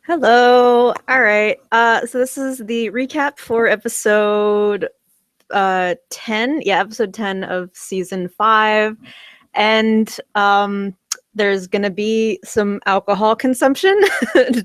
Hello. All right. So this is the recap for episode 10. Yeah, episode 10 of season 5. And there's going to be some alcohol consumption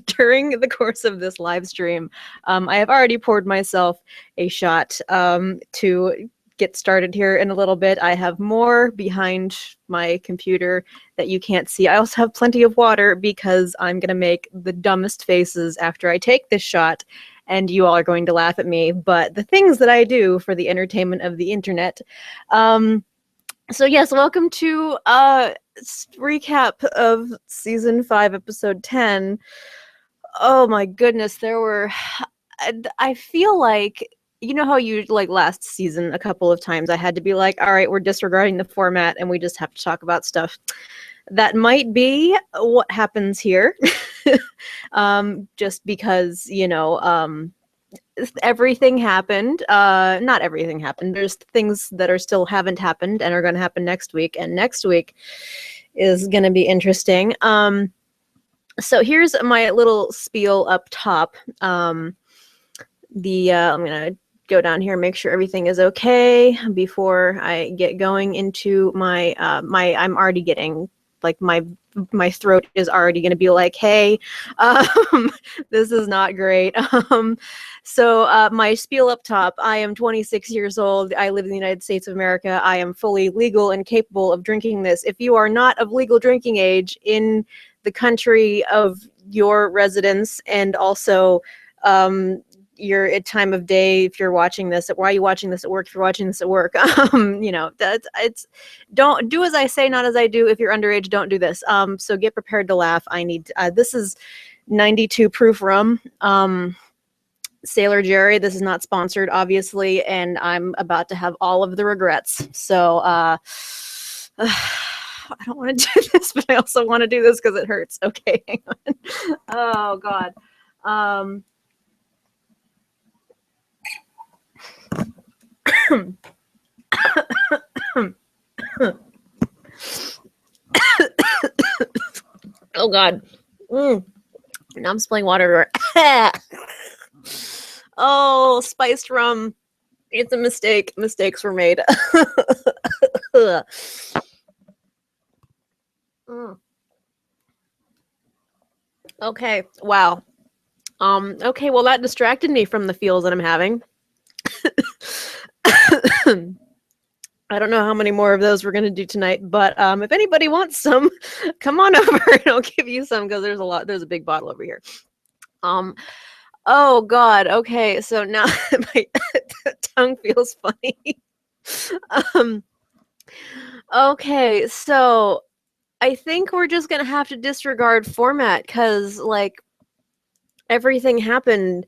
during the course of this live stream. I have already poured myself a shot to get started here in a little bit. I have more behind my computer that you can't see. I also have plenty of water because I'm going to make the dumbest faces after I take this shot, and you all are going to laugh at me. But the things that I do for the entertainment of the internet. So yes, welcome to recap of season 5, episode 10. Oh my goodness, there were. I feel like, you know how you, like, last season a couple of times I had to be like, all right, we're disregarding the format and we just have to talk about stuff. That might be what happens here. Just because, everything happened. Not everything happened. There's things that are still haven't happened and are going to happen next week. And next week is going to be interesting. So here's my little spiel up top. I'm gonna go down here and make sure everything is okay before I get going into my I'm already getting, like, my throat is already going to be like, hey, this is not great. So my spiel up top: I am 26 years old. I live in the United States of America. I am fully legal and capable of drinking this. If you are not of legal drinking age in the country of your residence, and also your time of day, if you're watching this, why are you watching this at work? If you're watching this at work, don't do as I say, not as I do. If you're underage, don't do this. So get prepared to laugh. This is 92 proof rum. Sailor Jerry. This is not sponsored, obviously, and I'm about to have all of the regrets. So I don't want to do this, but I also want to do this because it hurts. Okay, hang on. Oh God. Oh God. Now I'm spilling water everywhere. Oh, spiced rum. It's a mistake. Mistakes were made. Okay. Wow. Okay, well, that distracted me from the feels that I'm having. I don't know how many more of those we're going to do tonight, but if anybody wants some, come on over and I'll give you some, because there's a big bottle over here. Oh God. Okay, so now my tongue feels funny. Okay, so I think we're just going to have to disregard format, because, like, everything happened.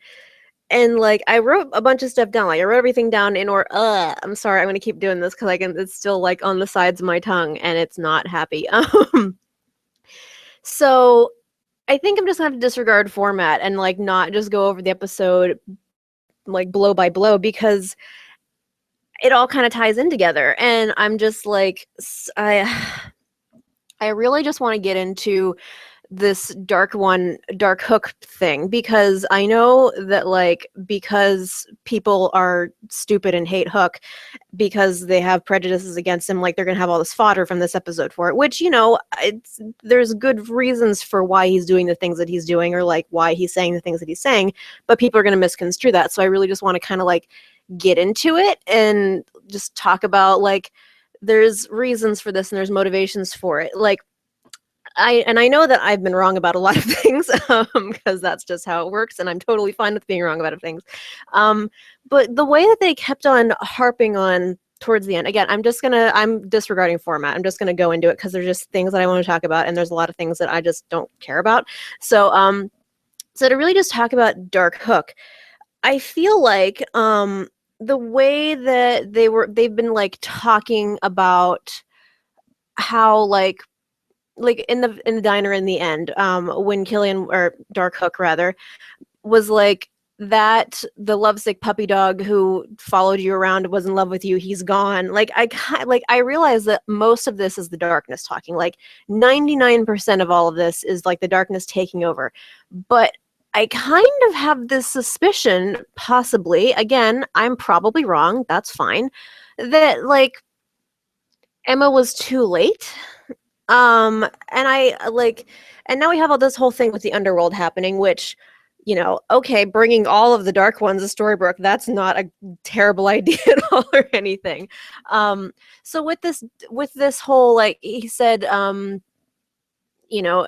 And, like, I wrote a bunch of stuff down. Like, I wrote everything down in order. I'm sorry. I'm going to keep doing this because it's still, like, on the sides of my tongue and it's not happy. So I think I'm just going to have to disregard format and, like, not just go over the episode, like, blow by blow, because it all kind of ties in together. And I'm just like, I really just want to get into this dark hook thing, because I know that, like, because people are stupid and hate Hook because they have prejudices against him, like, they're gonna have all this fodder from this episode for it, which, there's good reasons for why he's doing the things that he's doing, or, like, why he's saying the things that he's saying, but people are gonna misconstrue that. So I really just want to kind of, like, get into it and just talk about, like, there's reasons for this and there's motivations for it. Like, I know that I've been wrong about a lot of things, because that's just how it works, and I'm totally fine with being wrong about things. But the way that they kept on harping on towards the end, again, I'm disregarding format. I'm just gonna go into it because there's just things that I want to talk about, and there's a lot of things that I just don't care about. So to really just talk about Dark Hook, I feel like the way that they've been, like, talking about how, like in the diner in the end, when Killian, or Dark Hook rather, was like, that the lovesick puppy dog who followed you around was in love with you, he's gone. Like, I realize that most of this is the darkness talking. Like, 99% of all of this is, like, the darkness taking over. But I kind of have this suspicion, possibly, again, I'm probably wrong, that's fine, that like Emma was too late. And I like, and now we have all this whole thing with the underworld happening, which, you know, okay, bringing all of the Dark Ones to Storybrooke, that's not a terrible idea at all or anything. So with this whole, like, he said, you know,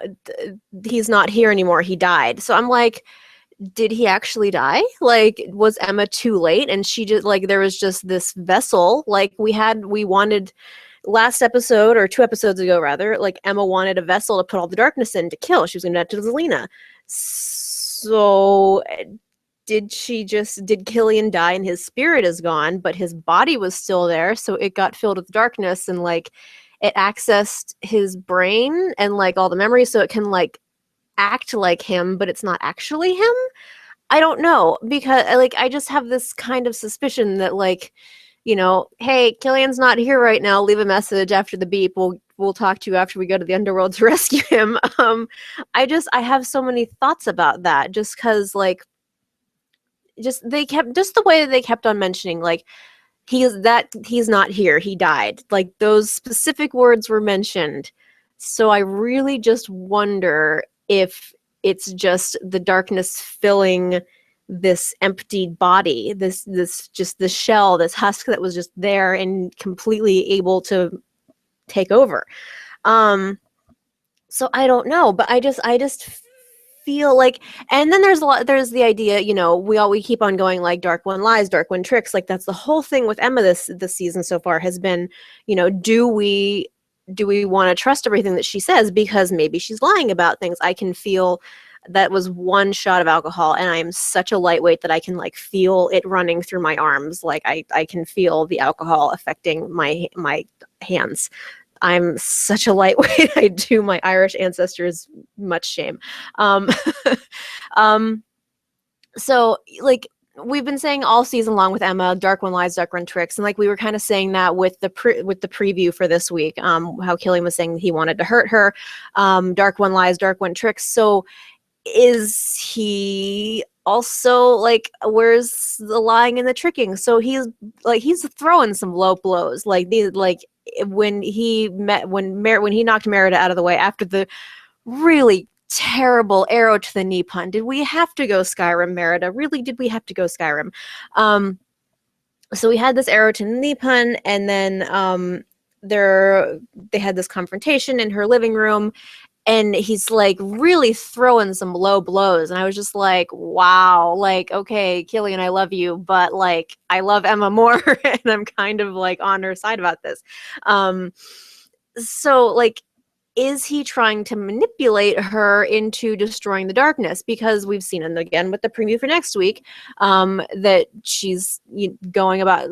he's not here anymore, he died. So I'm like, did he actually die? Like, was Emma too late? And she just, like, there was just this vessel, like, we wanted last episode, or 2 episodes ago rather, like, Emma wanted a vessel to put all the darkness in to kill. She was going to do that to Zelina. So did Killian die and his spirit is gone, but his body was still there, so it got filled with darkness and like it accessed his brain and like all the memories, so it can like act like him, but it's not actually him. I don't know, because like I just have this kind of suspicion that, like, you know, hey, Killian's not here right now. Leave a message after the beep. We'll talk to you after we go to the underworld to rescue him. I have so many thoughts about that, just because like just the way that they kept on mentioning like he's not here. He died. Like those specific words were mentioned. So I really just wonder if it's just the darkness filling this emptied body, this just the shell, this husk that was just there and completely able to take over. So I don't know, but I just feel like, and then there's the idea, you know, we keep on going like dark one lies, dark one tricks, like that's the whole thing with Emma this season so far has been, you know, do we want to trust everything that she says, because maybe she's lying about things. I can feel that was one shot of alcohol and I'm such a lightweight that I can like feel it running through my arms, like I can feel the alcohol affecting my hands. I'm such a lightweight. I do my Irish ancestors much shame. Um, so like we've been saying all season long with Emma, dark one lies, dark one tricks, and like we were kind of saying that with the preview for this week, how Killian was saying he wanted to hurt her, dark one lies, dark one tricks. So is he also like, where's the lying and the tricking? So he's throwing some low blows, like these, like when he knocked Merida out of the way after the really terrible arrow to the knee pun. Did we have to go Skyrim, Merida? Really, did we have to go Skyrim? So we had this arrow to the knee pun, and then they had this confrontation in her living room, and he's like really throwing some low blows, and I was just like, wow, like, okay, Killian, I love you, but like I love Emma more and I'm kind of like on her side about this. So like, is he trying to manipulate her into destroying the darkness? Because we've seen, and again with the preview for next week, that she's going about,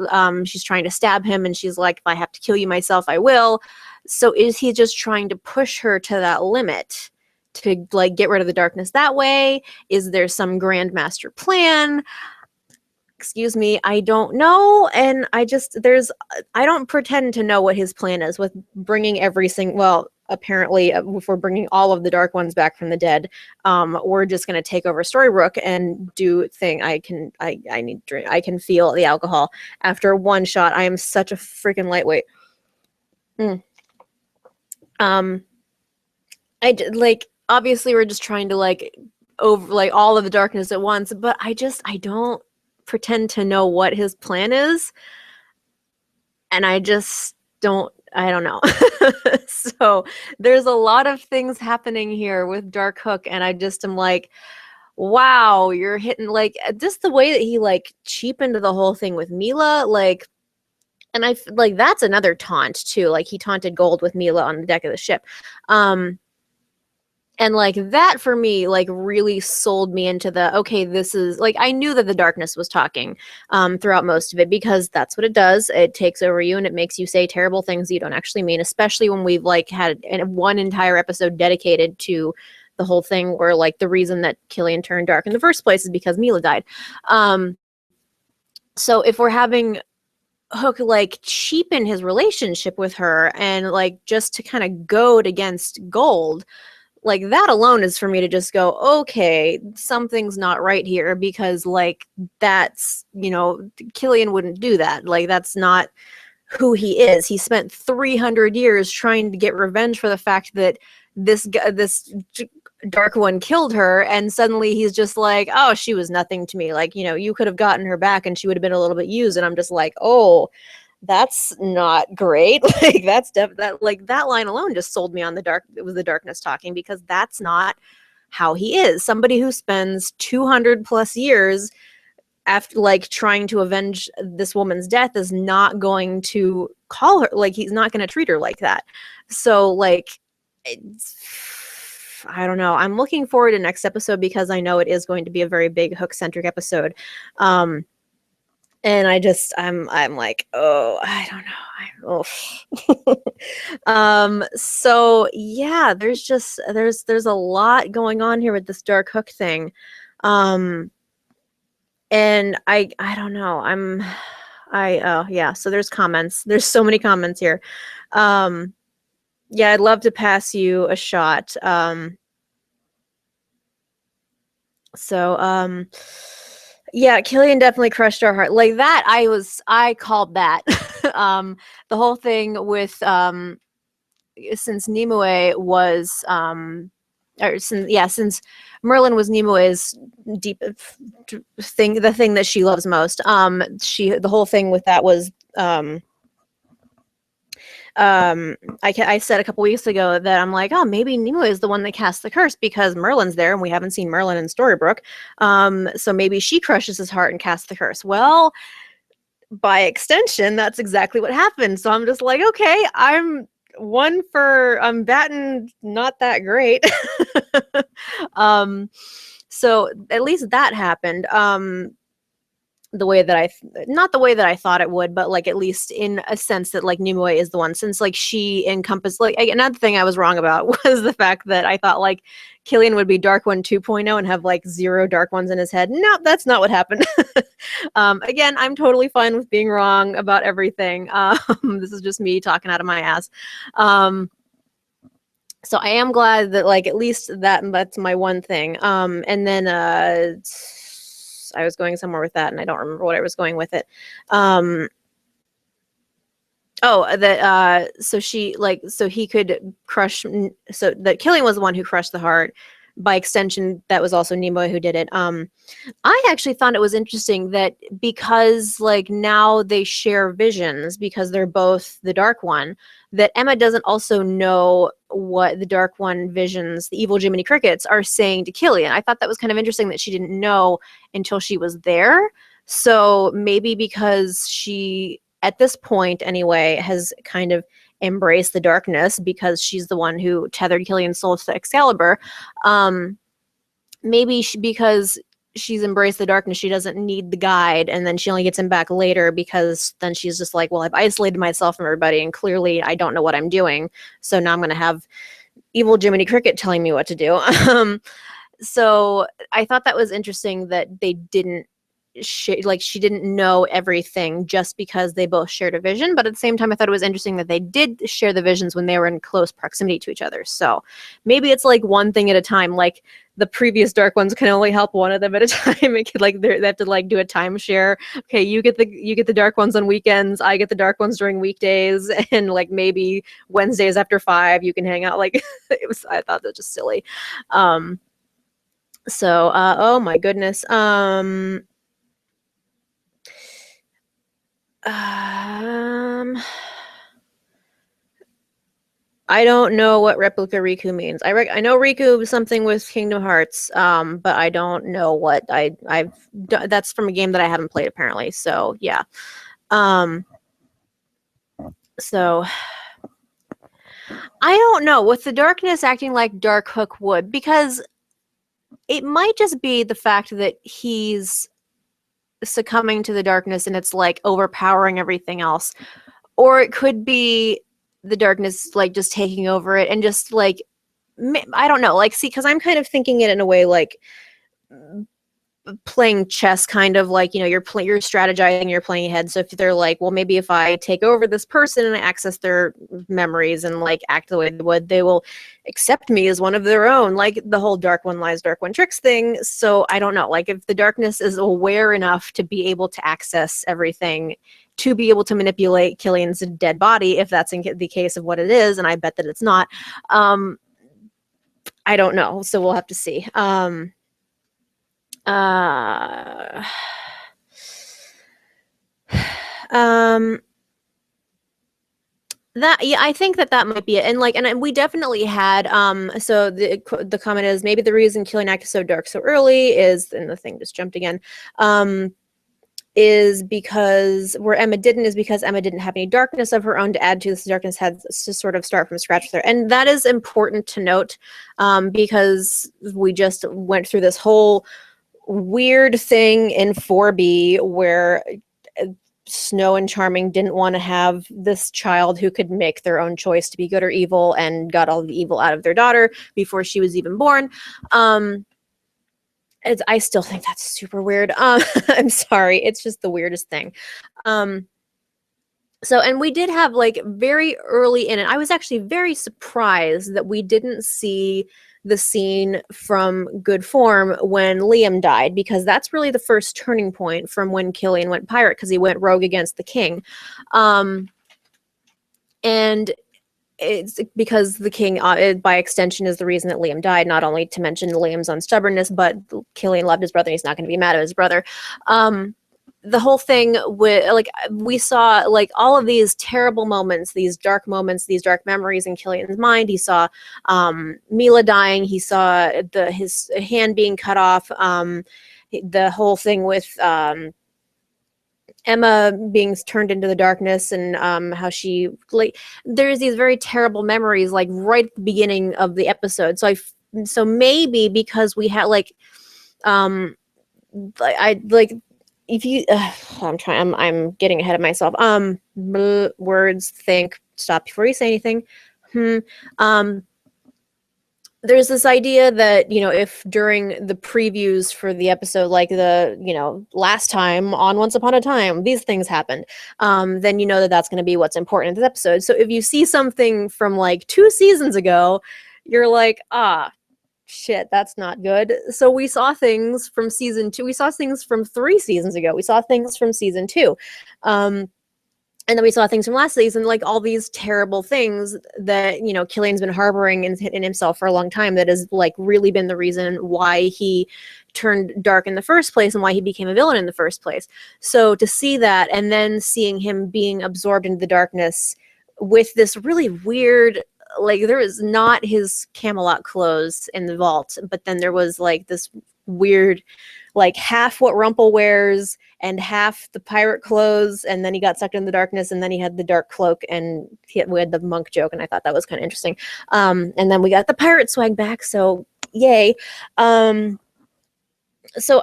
she's trying to stab him, and she's like, if I have to kill you myself, I will. So is he just trying to push her to that limit to like get rid of the darkness that way? Is there some grandmaster plan? Excuse me, I don't know. And I don't pretend to know what his plan is with bringing apparently, if we're bringing all of the dark ones back from the dead, we're just going to take over Storybrooke and do thing. I need drink. I can feel the alcohol after one shot. I am such a freaking lightweight. Like, obviously we're just trying to like over like all of the darkness at once, but I don't pretend to know what his plan is, and I don't know. So there's a lot of things happening here with Dark Hook, and I just am like, wow, you're hitting like just the way that he like cheapened the whole thing with Mila, like, and I like that's another taunt too, like he taunted Gold with Mila on the deck of the ship. And like that for me, like really sold me into the, okay, this is like, I knew that the darkness was talking throughout most of it, because that's what it does. It takes over you and it makes you say terrible things you don't actually mean, especially when we've like had one entire episode dedicated to the whole thing where like the reason that Killian turned dark in the first place is because Mila died. So if we're having Hook like cheapen his relationship with her and like just to kind of goad against Gold, Like, that alone is for me to just go, okay, something's not right here, because, like, that's, you know, Killian wouldn't do that. Like, that's not who he is. He spent 300 years trying to get revenge for the fact that this Dark One killed her, and suddenly he's just like, oh, she was nothing to me. Like, you know, you could have gotten her back and she would have been a little bit used. And I'm just like, oh, that's not great. Like, that's that, like, that line alone just sold me on the dark. It was the darkness talking, because that's not how he is. Somebody who spends 200 plus years after, like, trying to avenge this woman's death is not going to call her, like, he's not going to treat her like that. So, like, I don't know. I'm looking forward to next episode, because I know it is going to be a very big Hook centric episode. And I'm like, oh, I don't know. So yeah, there's a lot going on here with this Dark Hook thing. And I don't know. Yeah, so there's comments. There's so many comments here. Yeah, I'd love to pass you a shot. Yeah, Killian definitely crushed our heart. Like that, I called that. The whole thing with since Nimue was or since Merlin was Nimue's deep thing, the thing that she loves most. The whole thing with that was I said a couple weeks ago that I'm like, oh, maybe Nimue is the one that cast the curse, because Merlin's there and we haven't seen Merlin in Storybrooke. So maybe she crushes his heart and casts the curse. Well, by extension, that's exactly what happened. So I'm just like, okay, I'm batting not that great. So at least that happened. The way that not the way that I thought it would, but like at least in a sense that like Nimue is the one, since like she encompassed, like, another thing I was wrong about was the fact that I thought like Killian would be Dark One 2.0 and have like 0 Dark Ones in his head. No, that's not what happened. Again, I'm totally fine with being wrong about everything. This is just me talking out of my ass. So I am glad that like at least that's my one thing. And then I was going somewhere with that and I don't remember what I was going with it. So he could crush, so that Killian was the one who crushed the heart. By extension, that was also Nimue who did it. I actually thought it was interesting that because like now they share visions, because they're both the Dark One, that Emma doesn't also know what the Dark One visions, the evil Jiminy Crickets, are saying to Killian. I thought that was kind of interesting that she didn't know until she was there. So maybe because she, at this point anyway, has kind of embraced the darkness because she's the one who tethered Killian's soul to Excalibur. Maybe because she's embraced the darkness, she doesn't need the guide, and then she only gets him back later because then she's just like, well, I've isolated myself from everybody and clearly I don't know what I'm doing, so now I'm going to have evil Jiminy Cricket telling me what to do. So I thought that was interesting that they didn't she didn't know everything just because they both shared a vision, but at the same time I thought it was interesting that they did share the visions when they were in close proximity to each other. So maybe it's like one thing at a time, like the previous Dark Ones can only help one of them at a time. It could like they have to like do a timeshare. Okay, you get the Dark Ones on weekends, I get the Dark Ones during weekdays, and like maybe Wednesdays after 5 you can hang out. Like I thought that was just silly. Oh my goodness. I don't know what replica Riku means. I know Riku is something with Kingdom Hearts, but I don't know what I've done. That's from a game that I haven't played apparently. So yeah. So I don't know, with the darkness acting like Dark Hook would, because it might just be the fact that he's succumbing to the darkness and it's like overpowering everything else, or it could be the darkness like just taking over it and just like, I don't know, like, see, because I'm kind of thinking it in a way like playing chess, kind of like, you know, you're strategizing, you're playing ahead. So if they're like, well, maybe if I take over this person and I access their memories and like act the way they would, they will accept me as one of their own, like the whole dark one lies, dark one tricks thing. So I don't know, like if the darkness is aware enough to be able to access everything, to be able to manipulate Killian's dead body, if that's in the case of what it is, and I bet that it's not, I don't know, so we'll have to see. Uh, that, yeah, I think that might be it. And like, and we definitely had, so the comment is, maybe the reason Killian acted so dark so early is, and the thing just jumped again, is because where Emma didn't, is because Emma didn't have any darkness of her own to add to this. Darkness had to sort of start from scratch with her. And that is important to note, because we just went through this whole weird thing in 4B where Snow and Charming didn't want to have this child who could make their own choice to be good or evil, and got all the evil out of their daughter before she was even born. I still think that's super weird. I'm sorry, it's just the weirdest thing. So, and we did have like very early in it, I was actually very surprised that we didn't see the scene from Good Form when Liam died, because that's really the first turning point from when Killian went pirate, because he went rogue against the king. And it's because the king, by extension, is the reason that Liam died, not only to mention Liam's own stubbornness, but Killian loved his brother and he's not going to be mad at his brother. The whole thing with, like, we saw like all of these terrible moments, these dark memories in Killian's mind. He saw Mila dying, he saw his hand being cut off, the whole thing with Emma being turned into the darkness, and how she, like, there's these very terrible memories like right at the beginning of the episode. So maybe because we had like I like, if you I'm getting ahead of myself. Words, think, stop before you say anything. There's this idea that, you know, if during the previews for the episode, like the, you know, last time on Once Upon a Time, these things happened, then you know that that's going to be what's important in this episode. So if you see something from like 2 seasons ago, you're like, ah, shit, that's not good. So we saw things from season 2. We saw things from 3 seasons ago. We saw things from season 2. And then we saw things from last season, like all these terrible things that, you know, Killian's been harboring in himself for a long time, that has like really been the reason why he turned dark in the first place and why he became a villain in the first place. So to see that, and then seeing him being absorbed into the darkness with this really weird, like, there was not his Camelot clothes in the vault, but then there was like this weird, like half what Rumple wears and half the pirate clothes, and then he got sucked in the darkness, and then he had the dark cloak, and we had the monk joke, and I thought that was kind of interesting. And then we got the pirate swag back, so yay. So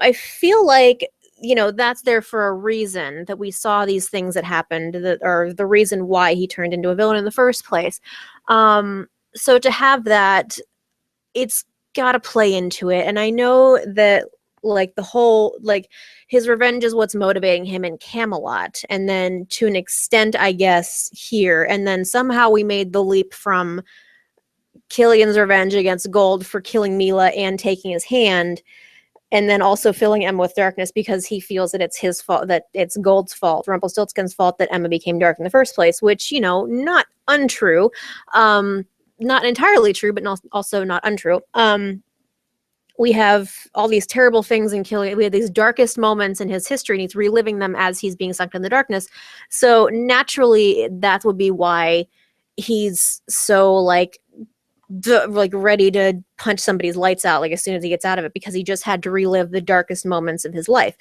I feel like, you know, that's there for a reason, that we saw these things that happened that are the reason why he turned into a villain in the first place. So to have that, it's got to play into it. And I know that, like, the whole, like, his revenge is what's motivating him in Camelot, and then to an extent, I guess, here. And then somehow we made the leap from Killian's revenge against Gold for killing Mila and taking his hand, and then also filling Emma with darkness because he feels that it's his fault, that it's Gold's fault, Rumpelstiltskin's fault, that Emma became dark in the first place, which, you know, not untrue. Not entirely true, but also not untrue. We have all these terrible things in Killian. We have these darkest moments in his history, and he's reliving them as he's being sucked in the darkness. So naturally, that would be why he's so like ready to punch somebody's lights out, like, as soon as he gets out of it, because he just had to relive the darkest moments of his life.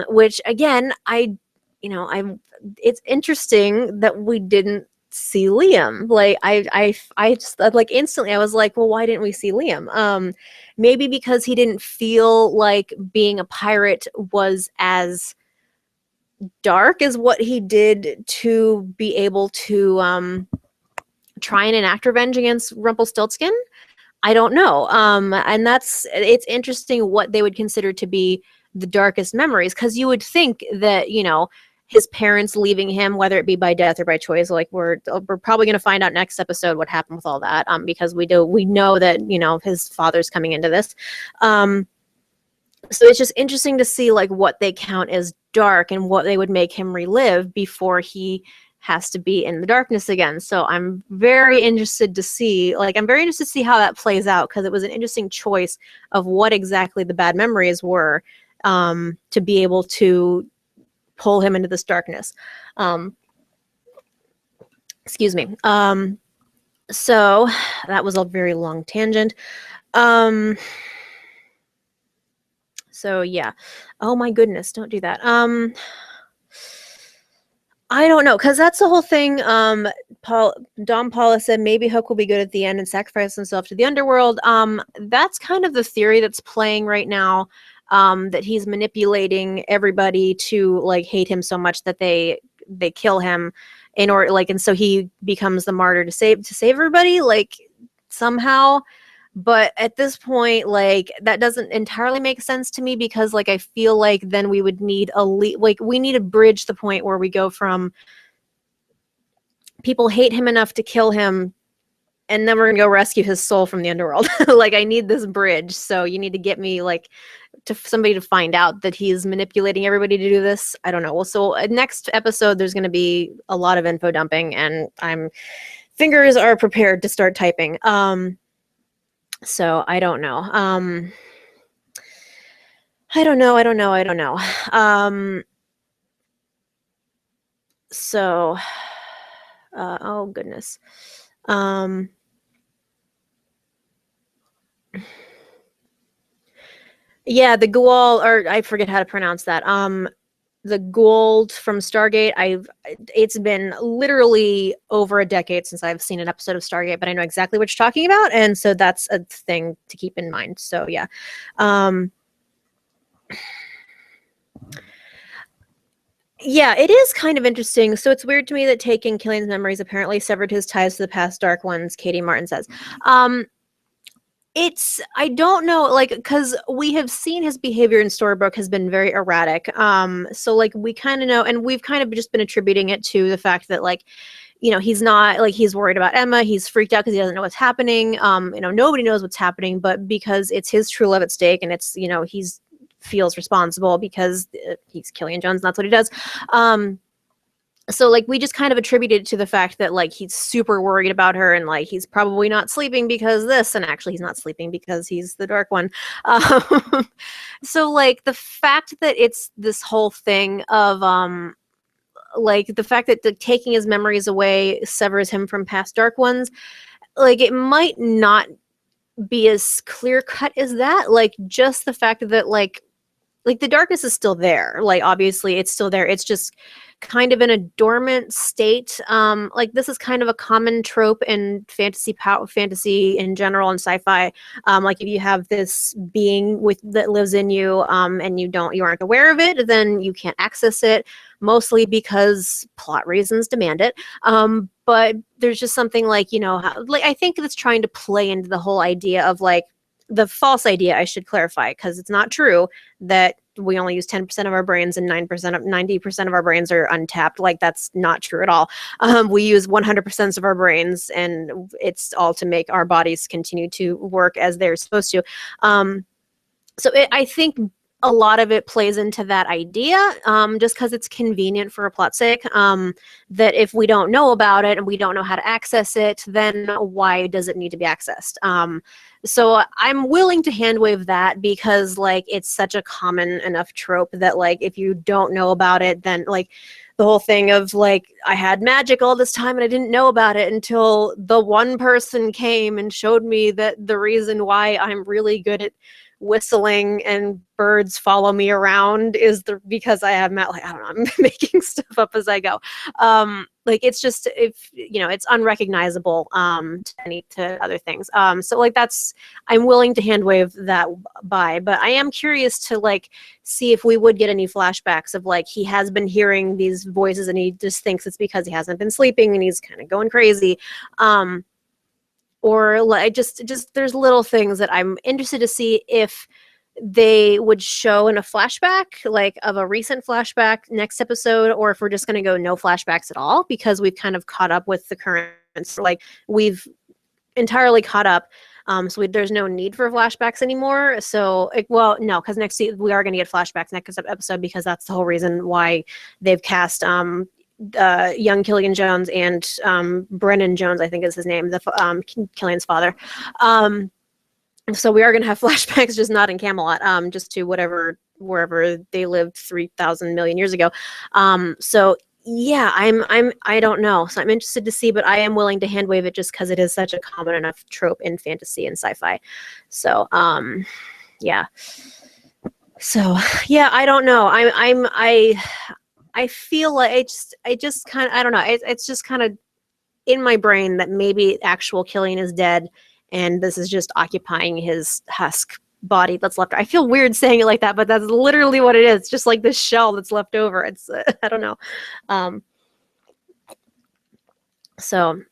Which again, it's interesting that we didn't see Liam. Like, I just, like, instantly I was like, well, why didn't we see Liam? Maybe because he didn't feel like being a pirate was as dark as what he did to be able to try and enact revenge against Rumpelstiltskin. I don't know. And it's interesting what they would consider to be the darkest memories, because you would think that, his parents leaving him, whether it be by death or by choice, like we're probably going to find out next episode what happened with all that, because we know that, his father's coming into this. So it's just interesting to see like what they count as dark and what they would make him relive before he has to be in the darkness again. So I'm very interested to see how that plays out, because it was an interesting choice of what exactly the bad memories were, to be able to pull him into this darkness. Excuse me. So that was a very long tangent. So yeah. Oh my goodness, don't do that. I don't know, because that's the whole thing. Dom Paula said maybe Hook will be good at the end and sacrifice himself to the underworld. That's kind of the theory that's playing right now. That he's manipulating everybody to like hate him so much that they kill him in order, like, and so he becomes the martyr to save everybody, like, somehow. But at this point, like, that doesn't entirely make sense to me, because like I feel like then we would need we need to bridge the point where we go from people hate him enough to kill him, and then we're gonna go rescue his soul from the underworld. Like, I need this bridge. So you need to get me like to somebody to find out that he's manipulating everybody to do this. I don't know. Well, so next episode there's going to be a lot of info dumping, and fingers are prepared to start typing. So I don't know. I don't know. So, oh goodness. Yeah, the Goa'uld, or I forget how to pronounce that. The Goa'uld from Stargate. It's been literally over a decade since I've seen an episode of Stargate, but I know exactly what you're talking about, and so that's a thing to keep in mind. So yeah. Yeah, it is kind of interesting. So it's weird to me that taking Killian's memories apparently severed his ties to the past dark ones, Katie Martin says. I don't know, like, because we have seen his behavior in Storybrooke has been very erratic. So like we kind of know, and we've kind of just been attributing it to the fact that, like, he's not, like, he's worried about Emma. He's freaked out because he doesn't know what's happening. Nobody knows what's happening, but because it's his true love at stake, and it's, he's feels responsible because he's Killian Jones, and that's what he does. So like we just kind of attributed to the fact that like he's super worried about her, and like he's probably not sleeping because this, and actually he's not sleeping because he's the dark one. So like the fact that it's this whole thing of like the fact that taking his memories away severs him from past dark ones, like it might not be as clear cut as that. Like just the fact that like the darkness is still there. Like obviously it's still there. It's just kind of in a dormant state. Like this is kind of a common trope in fantasy in general and sci-fi. Like if you have this being that lives in you, and you aren't aware of it, then you can't access it, mostly because plot reasons demand it. But there's just something like, like I think it's trying to play into the whole idea of like the false idea, I should clarify, because it's not true that we only use 10% of our brains and 90% of our brains are untapped. Like that's not true at all. We use 100% of our brains, and it's all to make our bodies continue to work as they're supposed to. I think a lot of it plays into that idea, just because it's convenient for a plot's sake, that if we don't know about it and we don't know how to access it, then why does it need to be accessed? So I'm willing to handwave that, because like it's such a common enough trope that like if you don't know about it, then like the whole thing of like I had magic all this time and I didn't know about it until the one person came and showed me that the reason why I'm really good at whistling and birds follow me around is because I have like I don't know, I'm making stuff up as I go. Like it's just, if it's unrecognizable to other things. So like I'm willing to handwave that by, but I am curious to like see if we would get any flashbacks of like he has been hearing these voices and he just thinks it's because he hasn't been sleeping and he's kind of going crazy. or like just there's little things that I'm interested to see if they would show in a flashback, like of a recent flashback next episode, or if we're just going to go no flashbacks at all because we've kind of caught up with the current, like we've entirely caught up. So there's no need for flashbacks anymore. So, well, no, because next we are going to get flashbacks next episode because that's the whole reason why they've cast young Killian Jones and Brennan Jones, I think is his name, the Killian's father. So we are going to have flashbacks, just not in Camelot, just to wherever they lived 3,000 million years ago. So yeah, I don't know. So I'm interested to see, but I am willing to hand wave it just because it is such a common enough trope in fantasy and sci-fi. So yeah. So yeah, I don't know. I feel like I just kind of, I don't know. It's just kind of in my brain that maybe actual Killian is dead and this is just occupying his husk body that's left. I feel weird saying it like that, but that's literally what it is. Just like this shell that's left over. It's I don't know. So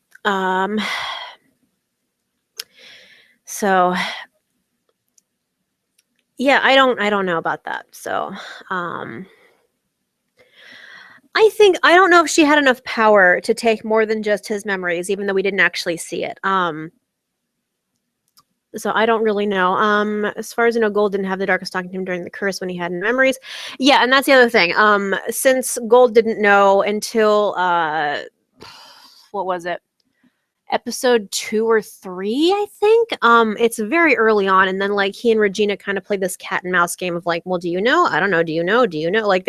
yeah, I don't know about that. So I don't know if she had enough power to take more than just his memories, even though we didn't actually see it. So I don't really know. As far as I know, Gold didn't have the darkest talking to him during the curse when he had memories. Yeah, and that's the other thing. Since Gold didn't know until what was it? Episode 2 or 3, I think. It's very early on, and then like he and Regina kind of played this cat and mouse game of like, well, do you know? I don't know. Do you know? Do you know? Like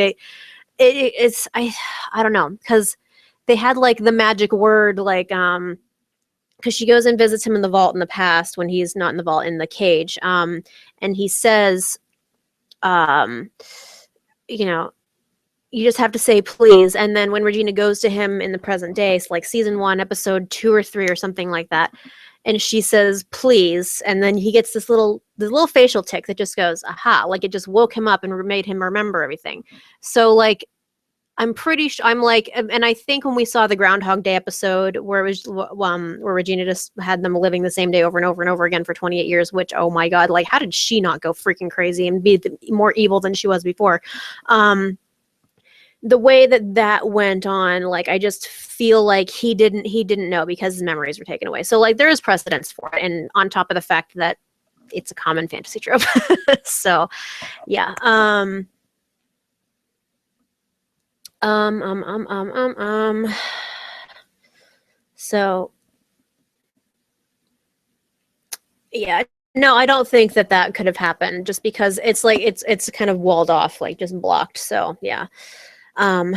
it's I don't know, because they had like the magic word, like because she goes and visits him in the vault in the past when he's not in the vault, in the cage, and he says, you know, you just have to say please. And then when Regina goes to him in the present day, like season 1, episode 2 or 3 or something like that, and she says please, and then he gets this little facial tick that just goes aha, like it just woke him up and made him remember everything. So like I'm pretty sure, I'm like, and I think when we saw the Groundhog Day episode where it was where Regina just had them living the same day over and over and over again for 28 years, which, oh my God, like how did she not go freaking crazy and be more evil than she was before? The way that went on, like I just feel like he didn't know because his memories were taken away. So like there is precedence for it, and on top of the fact that it's a common fantasy trope. So yeah. So yeah, no, I don't think that could have happened just because it's like it's kind of walled off, like just blocked. So yeah. I'm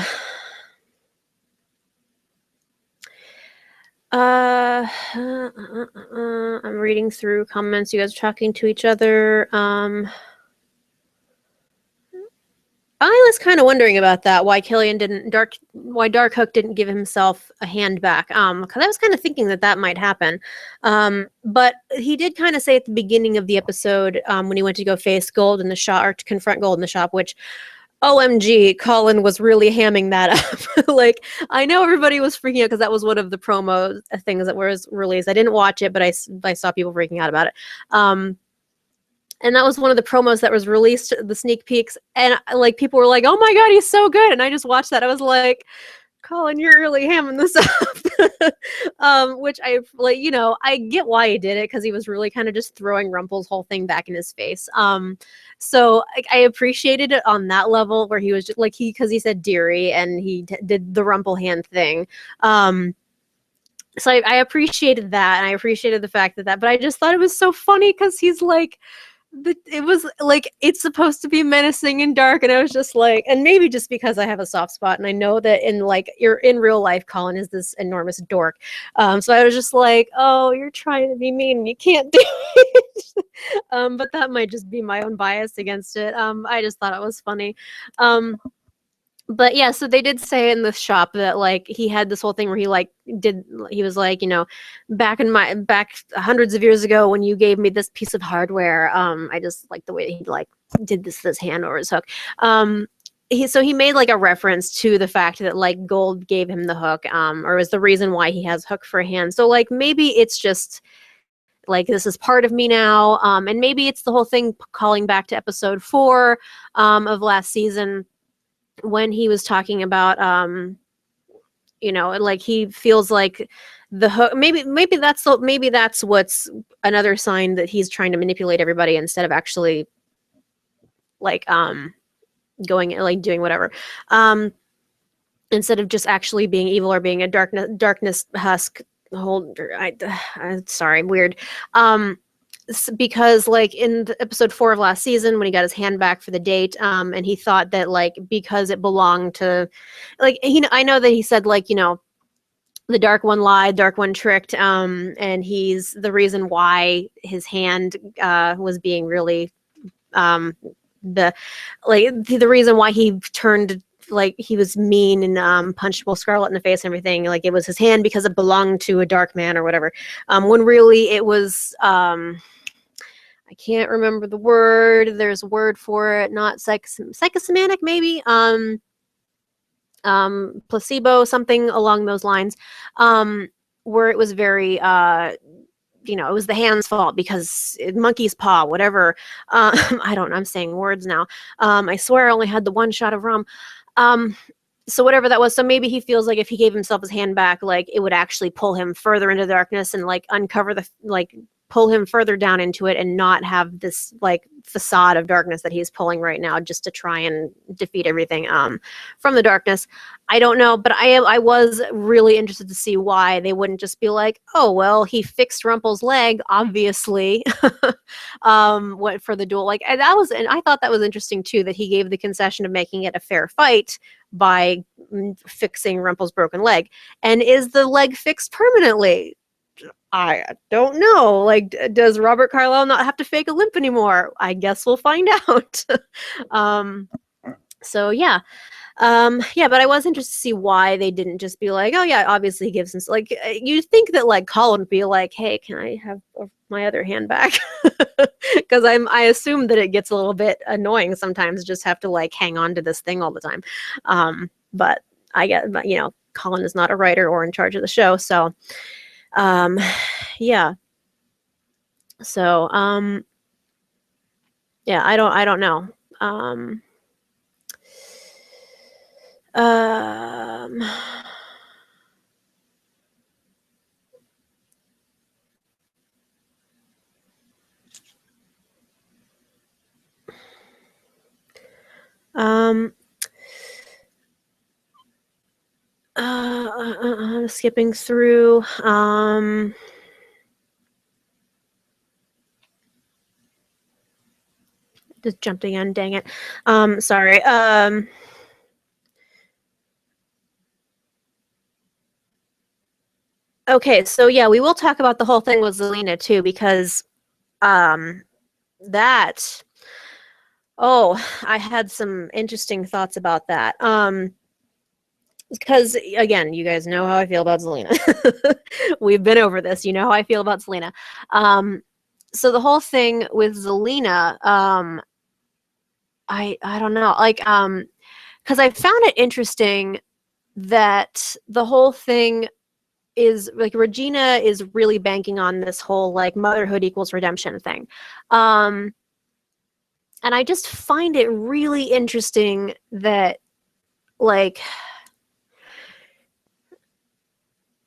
reading through comments. You guys are talking to each other. I was kind of wondering about that. Why Darkhook didn't give himself a hand back? Because I was kind of thinking that might happen. But he did kind of say at the beginning of the episode, when he went to go face Gold in the shop, or to confront Gold in the shop, which, OMG, Colin was really hamming that up. Like, I know everybody was freaking out because that was one of the promo things that was released. I didn't watch it, but I saw people freaking out about it. And that was one of the promos that was released, the sneak peeks. And like people were like, oh my God, he's so good. And I just watched that. I was like, Colin, you're really hamming this up. Which I like, I get why he did it because he was really kind of just throwing Rumple's whole thing back in his face. So I appreciated it on that level where he was just like, because he said dearie and he did the Rumple hand thing. So I appreciated that, and I appreciated the fact but I just thought it was so funny because he's like, it was like it's supposed to be menacing and dark, and I was just like, and maybe just because I have a soft spot and I know that in real life Colin is this enormous dork, so I was just like, oh, you're trying to be mean and you can't do it. But that might just be my own bias against it. I just thought it was funny. But yeah, so they did say in the shop that like he had this whole thing where he was like, back hundreds of years ago when you gave me this piece of hardware, I just like the way he like did this hand over his hook. He made like a reference to the fact that like Gold gave him the hook, or was the reason why he has hook for a hand. So like maybe it's just like this is part of me now. And maybe it's the whole thing calling back to episode 4 of last season when he was talking about like he feels like the hook. Maybe that's what's another sign that he's trying to manipulate everybody instead of actually like going like doing whatever. Instead of just actually being evil or being a darkness husk. Sorry, weird. Because like in episode 4 of last season when he got his hand back for the date, and he thought that like because it belonged to like I know that he said like the Dark One lied, Dark One tricked, and he's the reason why his hand was being really the reason why he turned like he was mean and punched Scarlet in the face and everything. Like it was his hand because it belonged to a dark man or whatever. When really it was I can't remember the word. There's a word for it, not psychosomatic, maybe. Placebo, something along those lines. Where it was very it was the hand's fault because monkey's paw, whatever. I don't know. I'm saying words now. I swear I only had the one shot of rum. So whatever that was. So maybe he feels like if he gave himself his hand back, like it would actually pull him further into the darkness and like uncover pull him further down into it and not have this like facade of darkness that he's pulling right now just to try and defeat everything from the darkness. I don't know, but I was really interested to see why they wouldn't just be like, oh well, he fixed Rumple's leg, obviously. What for the duel, like, and I thought that was interesting too, that he gave the concession of making it a fair fight by fixing Rumple's broken leg. And is the leg fixed permanently? I don't know. Like, does Robert Carlyle not have to fake a limp anymore? I guess we'll find out. So yeah. But I was interested to see why they didn't just be like, oh yeah, obviously he gives him, like, you'd think that like Colin would be like, hey, can I have my other hand back? Because I assume that it gets a little bit annoying sometimes, just have to like hang on to this thing all the time. But I get, Colin is not a writer or in charge of the show, so yeah. So yeah, I don't know. Skipping through. Just jumped again, dang it. Sorry. Okay, so yeah, we will talk about the whole thing with Zelina too, because that, I had some interesting thoughts about that. Because again, you guys know how I feel about Zelina. We've been over this. You know how I feel about Zelina. So the whole thing with Zelina, I don't know, like, because I found it interesting that the whole thing is like Regina is really banking on this whole like motherhood equals redemption thing. And I just find it really interesting that, like,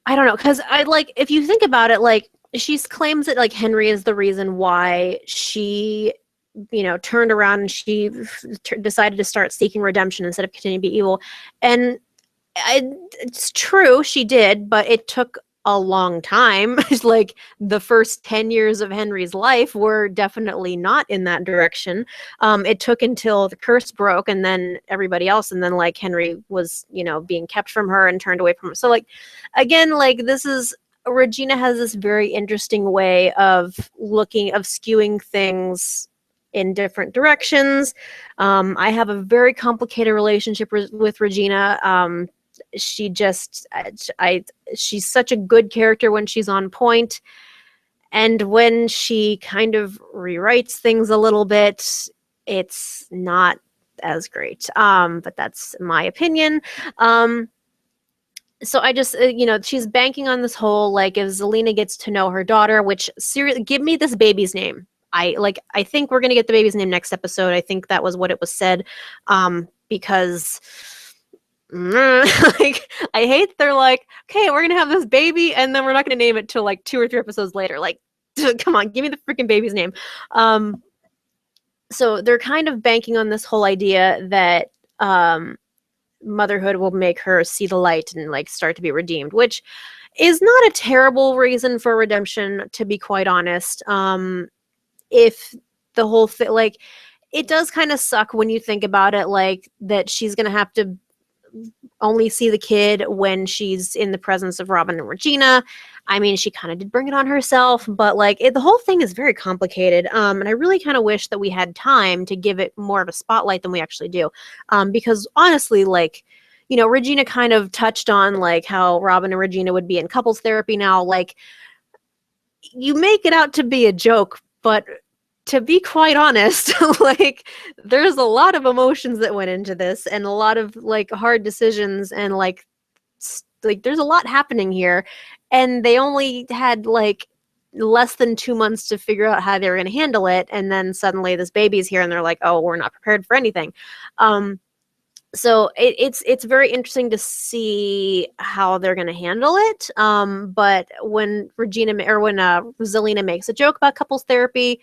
I don't know, because I like, if you think about it, like, she claims that like Henry is the reason why she, turned around and she decided to start seeking redemption instead of continuing to be evil. And it's true, she did, but it took a long time. Like the first 10 years of Henry's life were definitely not in that direction. It took until the curse broke and then everybody else, and then like Henry was, being kept from her and turned away from her. So like, again, like Regina has this very interesting way of skewing things in different directions. I have a very complicated relationship with Regina. She's such a good character when she's on point, and when she kind of rewrites things a little bit, it's not as great. But that's my opinion. So I just, she's banking on this whole, like, if Zelina gets to know her daughter, which, seriously, give me this baby's name. I think we're gonna get the baby's name next episode. I think that was what it was said, because like, I hate they're like, okay, we're gonna have this baby, and then we're not gonna name it till like 2 or 3 episodes later. Like, come on, give me the freaking baby's name. So they're kind of banking on this whole idea that motherhood will make her see the light and like start to be redeemed, which is not a terrible reason for redemption, to be quite honest. If the whole thing, like, it does kind of suck when you think about it, like, that she's gonna have to only see the kid when she's in the presence of Robin and Regina. I mean, she kind of did bring it on herself, but like, the whole thing is very complicated. And I really kind of wish that we had time to give it more of a spotlight than we actually do. Because honestly, like, Regina kind of touched on like how Robin and Regina would be in couples therapy now. Like, you make it out to be a joke, but to be quite honest, like, there's a lot of emotions that went into this, and a lot of like hard decisions, and like there's a lot happening here, and they only had like less than 2 months to figure out how they were going to handle it, and then suddenly this baby's here, and they're like, oh, we're not prepared for anything. So it's very interesting to see how they're going to handle it. But when Zelina makes a joke about couples therapy,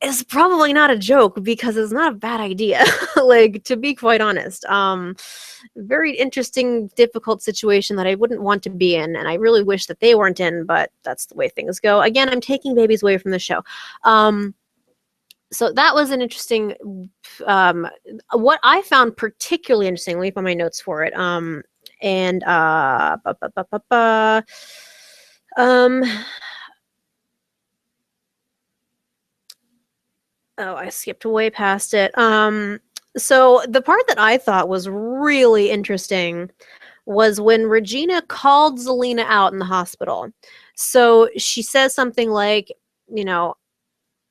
it's probably not a joke, because it's not a bad idea. Like, to be quite honest, very interesting, difficult situation that I wouldn't want to be in, and I really wish that they weren't in, but that's the way things go. Again, I'm taking babies away from the show. So that was an interesting, what I found particularly interesting, let me find my notes for it. And oh, I skipped way past it. So the part that I thought was really interesting was when Regina called Zelina out in the hospital. So she says something like,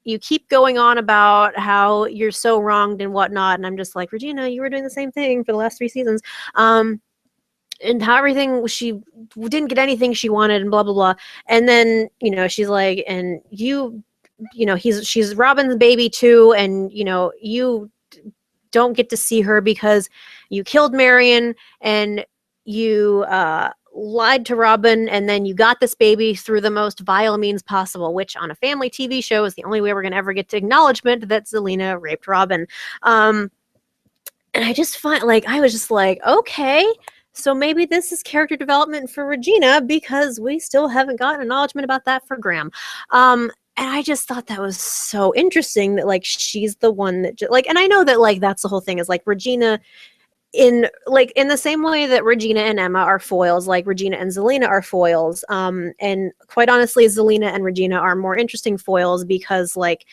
you keep going on about how you're so wronged and whatnot. And I'm just like, Regina, you were doing the same thing for the last 3 seasons. And how everything, she didn't get anything she wanted, and blah, blah, blah. And then, she's like, and she's Robin's baby too. And, you don't get to see her because you killed Marion, and you lied to Robin, and then you got this baby through the most vile means possible, which on a family TV show is the only way we're going to ever get to acknowledgement that Zelina raped Robin. And I just find, like, I was just like, okay, so maybe this is character development for Regina, because we still haven't gotten acknowledgement about that for Graham. And I just thought that was so interesting that, like, she's the one that and I know that, like, that's the whole thing, is like Regina, in the same way that Regina and Emma are foils, like Regina and Zelina are foils. And quite honestly, Zelina and Regina are more interesting foils, because, like,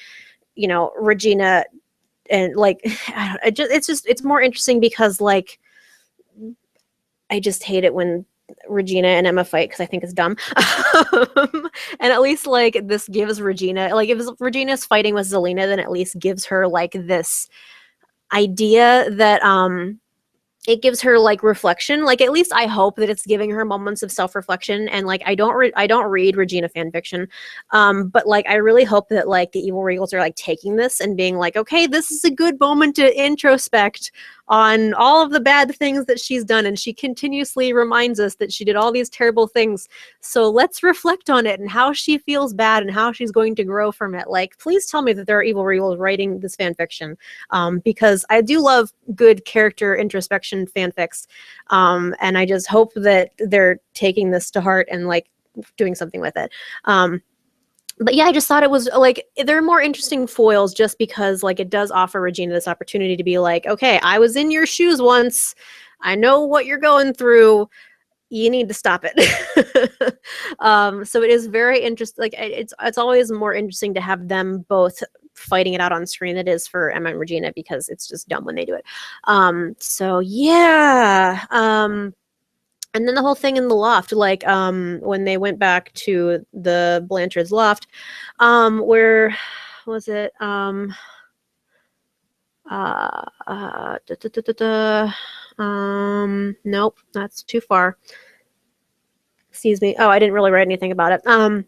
Regina and, like, it's more interesting because, like, I just hate it when Regina and Emma fight, because I think it's dumb. And at least, like, this gives Regina, like, if Regina's fighting with Zelina, then at least gives her like this idea that it gives her like reflection. Like, at least I hope that it's giving her moments of self-reflection. And like, I don't read Regina fan fiction, but like, I really hope that like the Evil Regals are like taking this and being like, okay, this is a good moment to introspect on all of the bad things that she's done, and she continuously reminds us that she did all these terrible things, so let's reflect on it and how she feels bad and how she's going to grow from it. Like, please tell me that there are Evil Regals writing this fan fiction, because I do love good character introspection fanfics, and I just hope that they're taking this to heart and like doing something with it. But yeah, I just thought it was like, they're more interesting foils, just because like it does offer Regina this opportunity to be like, okay, I was in your shoes once, I know what you're going through, you need to stop it. So it is very interesting. Like, it's always more interesting to have them both fighting it out on screen than it is for Emma and Regina, because it's just dumb when they do it. So yeah. And then the whole thing in the loft, like, when they went back to the Blanchard's loft, where was it? Da, da, da, da, da. Nope, that's too far. Excuse me. Oh, I didn't really write anything about it.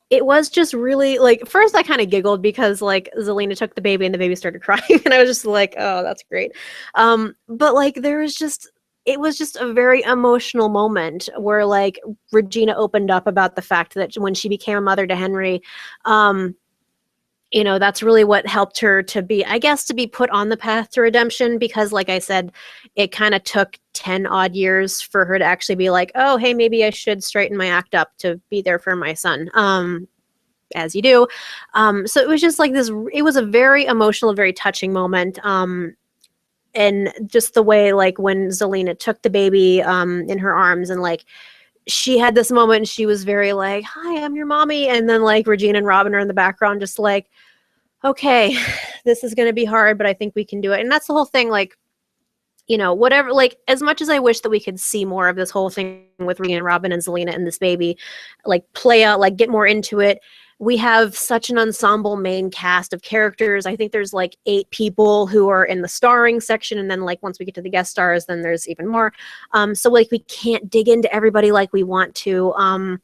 It was just really like first I kind of giggled because like Zelina took the baby and the baby started crying and I was just like, oh, that's great. But like there was just it was just a very emotional moment where like Regina opened up about the fact that when she became a mother to Henry, um, you know, that's really what helped her to be, I guess, to be put on the path to redemption because, like I said, it kind of took 10 odd years for her to actually be like, oh, hey, maybe I should straighten my act up to be there for my son. As you do. So it was just like this, it was a very emotional, very touching moment. And just the way, like, when Zelina took the baby in her arms and, like, she had this moment and she was very like, hi, I'm your mommy. And then, like, Regina and Robin are in the background just like, okay, this is going to be hard, but I think we can do it. And that's the whole thing. Like, you know, whatever, like, as much as I wish that we could see more of this whole thing with Regina and Robin and Zelina and this baby, like, play out, like, get more into it. We have such an ensemble main cast of characters. I think there's like 8 people who are in the starring section. And then, like, once we get to the guest stars, then there's even more. So, like, we can't dig into everybody like we want to.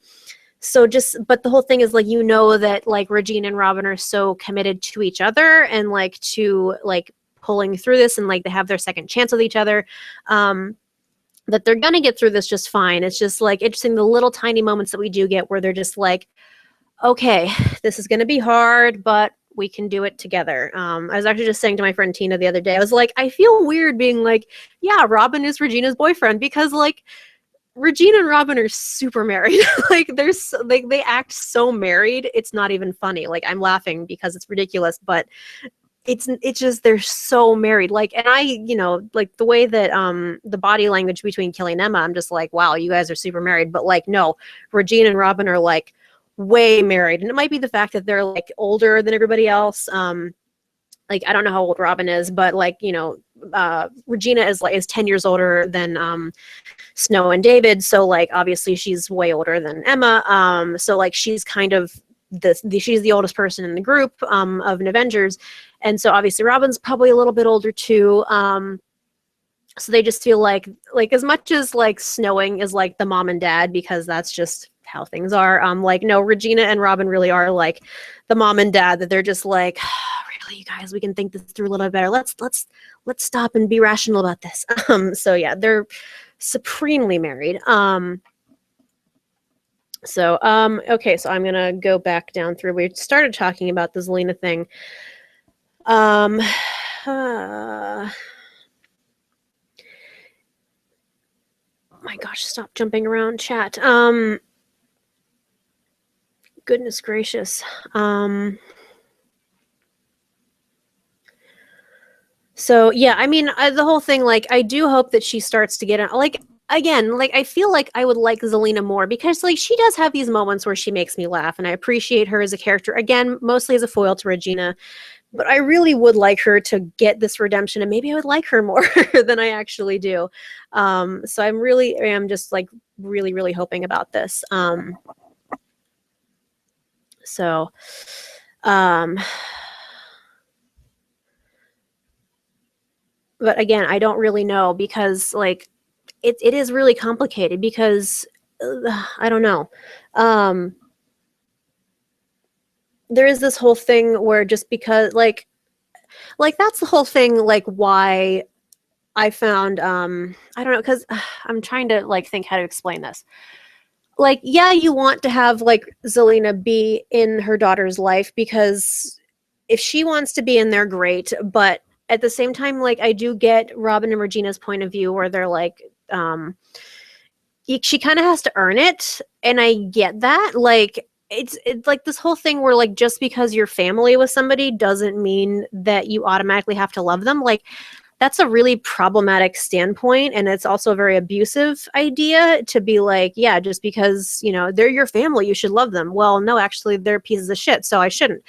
So just, but the whole thing is, like, you know, that, like, Regina and Robin are so committed to each other and, like, to, like, pulling through this and, like, they have their second chance with each other, that they're gonna get through this just fine. It's just, like, interesting the little tiny moments that we do get where they're just like, okay, this is gonna be hard, but we can do it together. I was actually just saying to my friend Tina the other day, I was like, I feel weird being like, yeah, Robin is Regina's boyfriend because, like, Regina and Robin are super married. Like, they're so, like, they act so married. It's not even funny. Like, I'm laughing because it's ridiculous, but it's just they're so married. Like, and I, you know, like the way that the body language between Kelly and Emma, I'm just like, wow, you guys are super married. But like, no, Regina and Robin are like way married, and it might be the fact that they're like older than everybody else. Like, I don't know how old Robin is, but like, you know, Regina is 10 years older than Snow and David, so like obviously she's way older than Emma. So like she's kind of she's the oldest person in the group of an Avengers, and so obviously Robin's probably a little bit older too. So they just feel like as much as like Snowing is like the mom and dad because that's just how things are. Like, no, Regina and Robin really are like the mom and dad, that they're just like, really, you guys, we can think this through a little bit better. Let's stop and be rational about this. So yeah, they're supremely married. Okay, so I'm gonna go back down through. We started talking about the Zelina thing. My gosh, stop jumping around, chat. Goodness gracious. So yeah, I mean, the whole thing, like, I do hope that she starts to get like, again, like, I feel like I would like Zelina more because, like, she does have these moments where she makes me laugh, and I appreciate her as a character. Again, mostly as a foil to Regina, but I really would like her to get this redemption, and maybe I would like her more than I actually do. So I am just like really, really hoping about this. So, but again, I don't really know because, like, it is really complicated because I don't know. There is this whole thing where just because like that's the whole thing, like, why I found I don't know, because I'm trying to like think how to explain this. Like, yeah, you want to have like Zelina be in her daughter's life because if she wants to be in there, great. But at the same time, like, I do get Robin and Regina's point of view where they're like, she kind of has to earn it, and I get that. Like, it's like this whole thing where, like, just because you're family with somebody doesn't mean that you automatically have to love them. Like, that's a really problematic standpoint, and it's also a very abusive idea to be like, yeah, just because, you know, they're your family, you should love them. Well, no, actually, they're pieces of shit, so I shouldn't.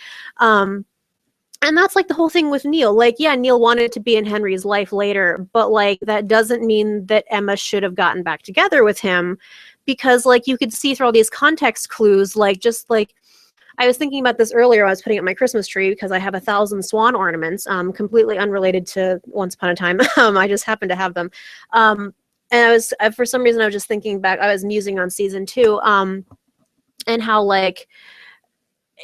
And that's like the whole thing with Neil. Like, yeah, Neil wanted to be in Henry's life later, but like that doesn't mean that Emma should have gotten back together with him, because like you could see through all these context clues, like just like I was thinking about this earlier. I was putting up my Christmas tree because I have 1,000 swan ornaments, completely unrelated to Once Upon a Time. I just happen to have them. And I was, for some reason, I was just thinking back. I was musing on season 2, and how, like,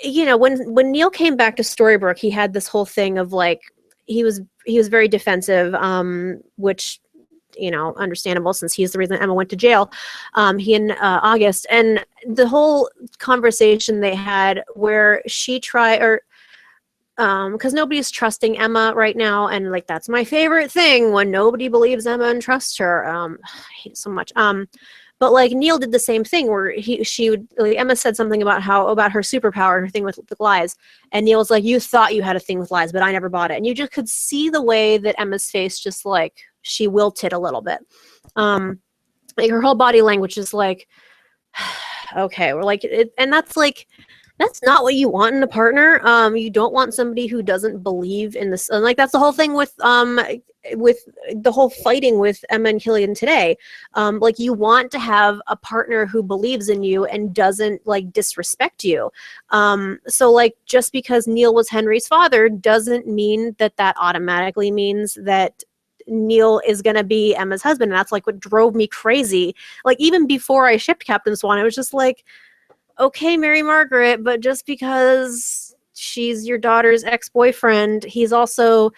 when Neil came back to Storybrooke, he had this whole thing of, like, he was very defensive, which, understandable, since he's the reason Emma went to jail. He and August, and the whole conversation they had where she tried, or because nobody's trusting Emma right now, and, like, that's my favorite thing, when nobody believes Emma and trusts her. I hate it so much. But, like, Neil did the same thing where she would, like, Emma said something about her superpower, her thing with lies, and Neil was like, "You thought you had a thing with lies, but I never bought it." And you just could see the way that Emma's face, just, like, she wilted a little bit. Like, her whole body language is like, okay, we're like it, and that's not what you want in a partner. You don't want somebody who doesn't believe in this. And, like, that's the whole thing with the whole fighting with Emma and Killian today. Like, you want to have a partner who believes in you and doesn't, like, disrespect you. So, like, just because Neil was Henry's father doesn't mean that automatically means that Neil is going to be Emma's husband. And that's, like, what drove me crazy. Like, even before I shipped Captain Swan, I was just like, okay, Mary Margaret, but just because she's your daughter's ex-boyfriend, he's also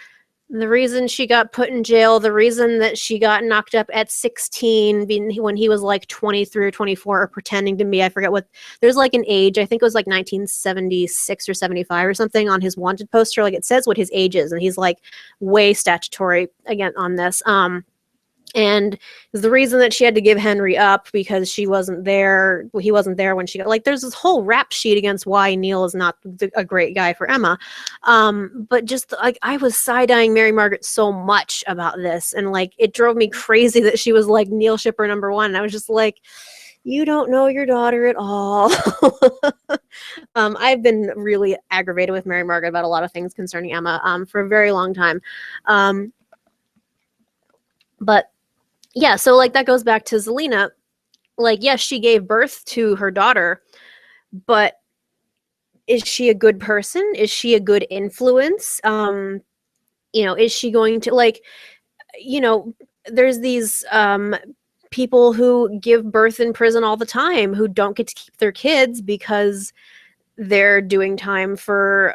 the reason she got put in jail, the reason that she got knocked up at 16 when he was, like, 23 or 24, or pretending to be, I forget what, there's, like, an age, I think it was, like, 1976 or 75 or something on his wanted poster. Like, it says what his age is, and he's, like, way statutory again on this. And the reason that she had to give Henry up because he wasn't there when she got, like, there's this whole rap sheet against why Neil is not a great guy for Emma. But just, like, I was side-eyeing Mary Margaret so much about this, and, like, it drove me crazy that she was, like, Neil shipper number 1. And I was just like, you don't know your daughter at all. I've been really aggravated with Mary Margaret about a lot of things concerning Emma for a very long time. But yeah, so, like, that goes back to Zelena. Like, yes, she gave birth to her daughter, but is she a good person? Is she a good influence? Is she going to, like, there's these people who give birth in prison all the time who don't get to keep their kids because they're doing time for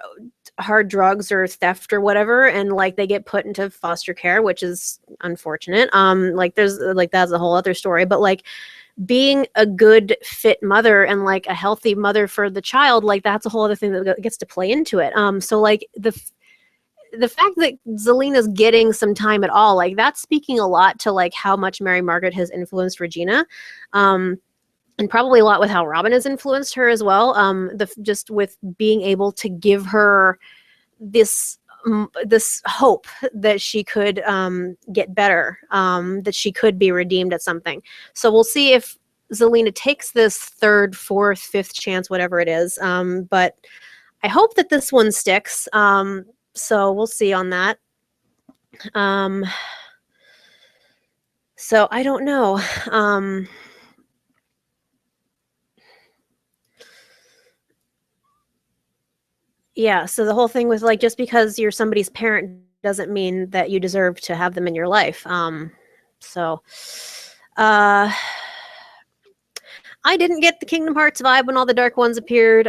hard drugs or theft or whatever, and, like, they get put into foster care, which is unfortunate. Like, there's, like, that's a whole other story, but, like, being a good fit mother and, like, a healthy mother for the child, like, that's a whole other thing that gets to play into it. So, like, the fact that Zelena's getting some time at all, like, that's speaking a lot to, like, how much Mary Margaret has influenced Regina. And probably a lot with how Robin has influenced her as well. Just with being able to give her this hope that she could get better, that she could be redeemed at something. So we'll see if Zelena takes this 3rd, 4th, 5th chance, whatever it is. But I hope that this one sticks. So we'll see on that. So I don't know. Yeah, so the whole thing with, like, just because you're somebody's parent doesn't mean that you deserve to have them in your life. So I didn't get the Kingdom Hearts vibe when all the Dark Ones appeared.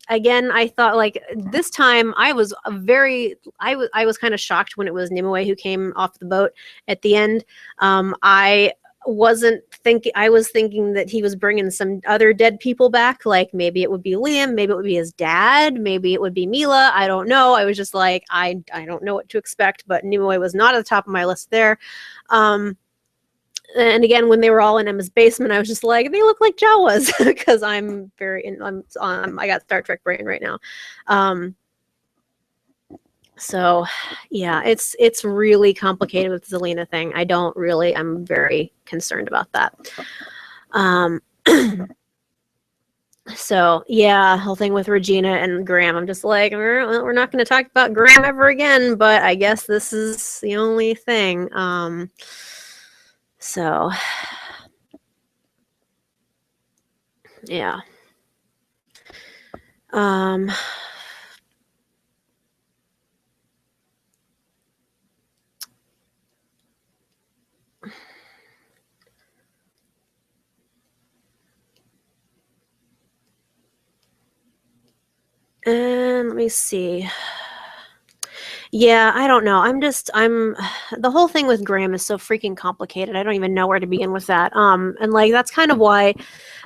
Again, I thought, like, this time I was kind of shocked when it was Nimue who came off the boat at the end. I was thinking that he was bringing some other dead people back, like maybe it would be Liam, maybe it would be his dad, maybe it would be Mila. I don't know. I was just like, I don't know what to expect, but Nimue was not at the top of my list there. And again, when they were all in Emma's basement, I was just like, they look like Jawas, because I got Star Trek brain right now. So yeah, it's really complicated with the Zelena thing. I'm very concerned about that. So yeah, whole thing with Regina and Graham, I'm just like, we're not going to talk about Graham ever again, but I guess this is the only thing. So yeah. Um, and let me see. Yeah, I don't know. The whole thing with Graham is so freaking complicated. I don't even know where to begin with that. And like that's kind of why,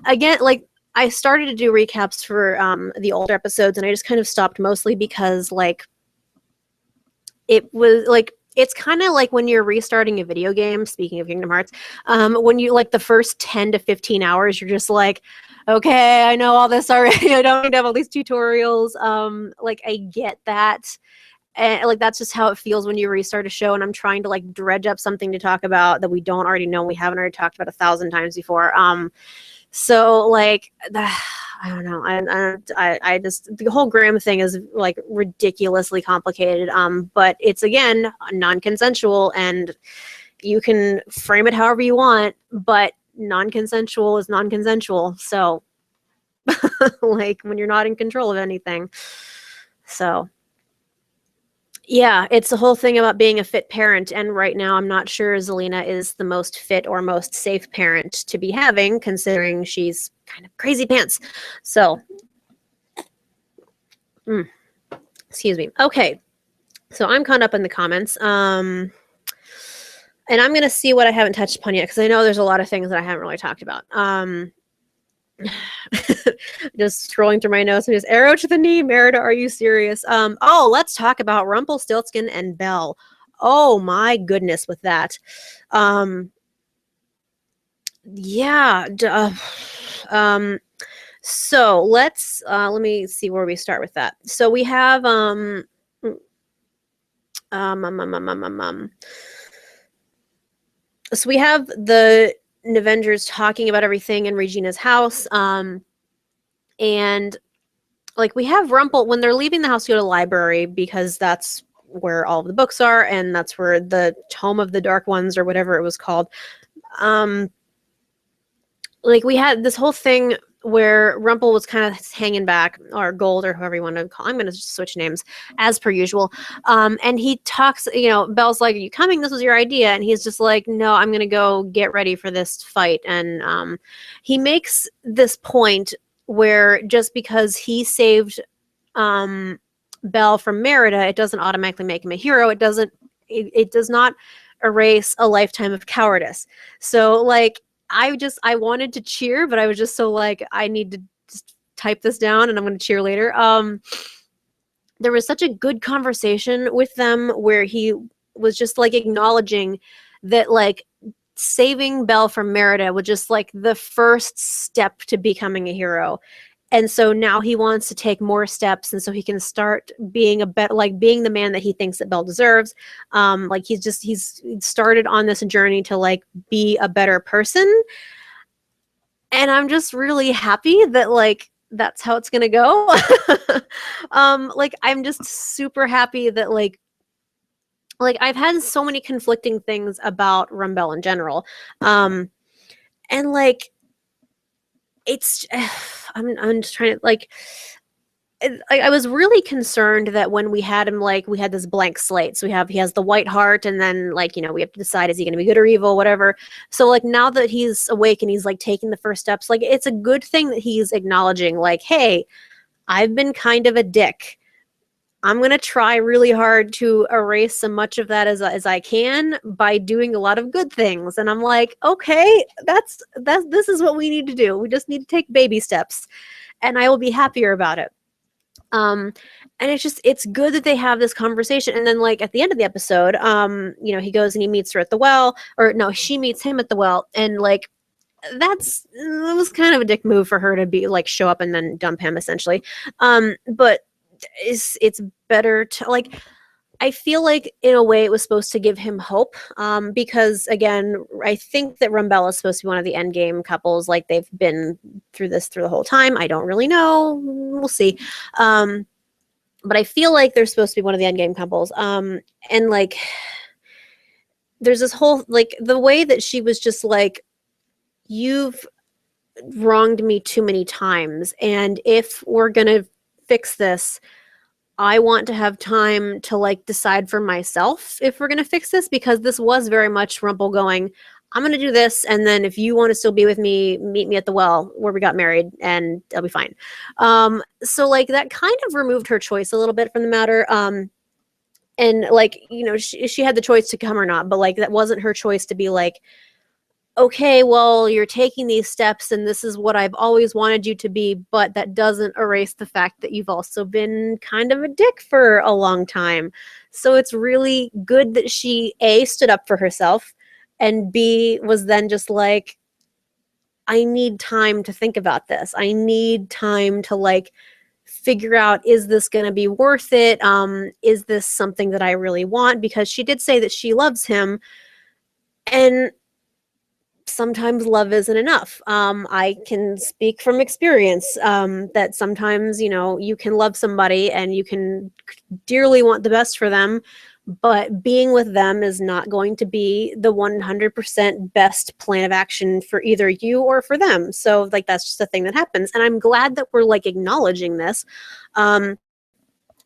again, like I started to do recaps for the older episodes, and I just kind of stopped mostly because like it was like it's kind of like when you're restarting a video game. Speaking of Kingdom Hearts, when you like the first 10 to 15 hours, you're just like, okay, I know all this already. I don't need to have all these tutorials. Like I get that. And like that's just how it feels when you restart a show and I'm trying to like dredge up something to talk about that we don't already know, we haven't already talked about 1,000 times before. So like I don't know. I just the whole Graham thing is like ridiculously complicated. But it's again non-consensual, and you can frame it however you want, but non-consensual is non-consensual. So like when you're not in control of anything. So yeah, it's the whole thing about being a fit parent, and right now I'm not sure Zelina is the most fit or most safe parent to be having, considering she's kind of crazy pants. So, excuse me. Okay, so I'm caught up in the comments, and I'm gonna see what I haven't touched upon yet because I know there's a lot of things that I haven't really talked about. Just scrolling through my notes and just arrow to the knee. Merida, are you serious? Oh, let's talk about Rumpelstiltskin and Belle. Oh my goodness, with that. Yeah. So let me see where we start with that. So we have so we have the Avengers talking about everything in Regina's house. And like we have Rumple when they're leaving the house to go to the library because that's where all of the books are and that's where the Tome of the Dark Ones or whatever it was called. Like we had this whole thing where Rumple was kind of hanging back, or Gold, or whoever you want to call. I'm going to just switch names as per usual. And he talks, Belle's like, "Are you coming? This was your idea." And he's just like, "No, I'm going to go get ready for this fight." And he makes this point where just because he saved Belle from Merida, it doesn't automatically make him a hero. It does not erase a lifetime of cowardice. So like I wanted to cheer, but I was just so like, I need to just type this down and I'm going to cheer later. There was such a good conversation with them where he was just like acknowledging that like saving Belle from Merida was just like the first step to becoming a hero. And so now he wants to take more steps, and so he can start being being the man that he thinks that Belle deserves. Like he's started on this journey to like be a better person, and I'm just really happy that like that's how it's gonna go. Like I'm just super happy that like I've had so many conflicting things about Rumbelle in general, and like it's I'm just trying to like I was really concerned that when we had him, like we had this blank slate. So he has the white heart, and then like we have to decide, is he going to be good or evil, whatever. So like now that he's awake and he's like taking the first steps, like it's a good thing that he's acknowledging like, hey, I've been kind of a dick. I'm going to try really hard to erase so much of that as I can by doing a lot of good things. And I'm like, okay, this is what we need to do. We just need to take baby steps, and I will be happier about it. And it's good that they have this conversation. And then like at the end of the episode, he goes and he meets her at the well, or no, she meets him at the well, and like that was kind of a dick move for her to be like show up and then dump him essentially. But it's better to like, I feel like in a way it was supposed to give him hope, because again, I think that Rumbelle is supposed to be one of the end game couples. Like they've been through the whole time. I don't really know. We'll see. But I feel like they're supposed to be one of the end game couples. And like, there's this whole like the way that she was just like, you've wronged me too many times, and if we're gonna fix this, I want to have time to like decide for myself if we're going to fix this, because this was very much Rumple going, I'm going to do this, and then if you want to still be with me, meet me at the well where we got married, and I'll be fine. So like that kind of removed her choice a little bit from the matter. And like, you know, she had the choice to come or not, but like that wasn't her choice to be like, okay, well, you're taking these steps and this is what I've always wanted you to be, but that doesn't erase the fact that you've also been kind of a dick for a long time. So it's really good that she, A, stood up for herself, and B, was then just like, I need time to think about this. I need time to like figure out, is this going to be worth it? Is this something that I really want? Because she did say that she loves him, and sometimes love isn't enough. I can speak from experience that sometimes, you know, you can love somebody and you can dearly want the best for them, but being with them is not going to be the 100% best plan of action for either you or for them. So like, that's just a thing that happens. And I'm glad that we're like acknowledging this. And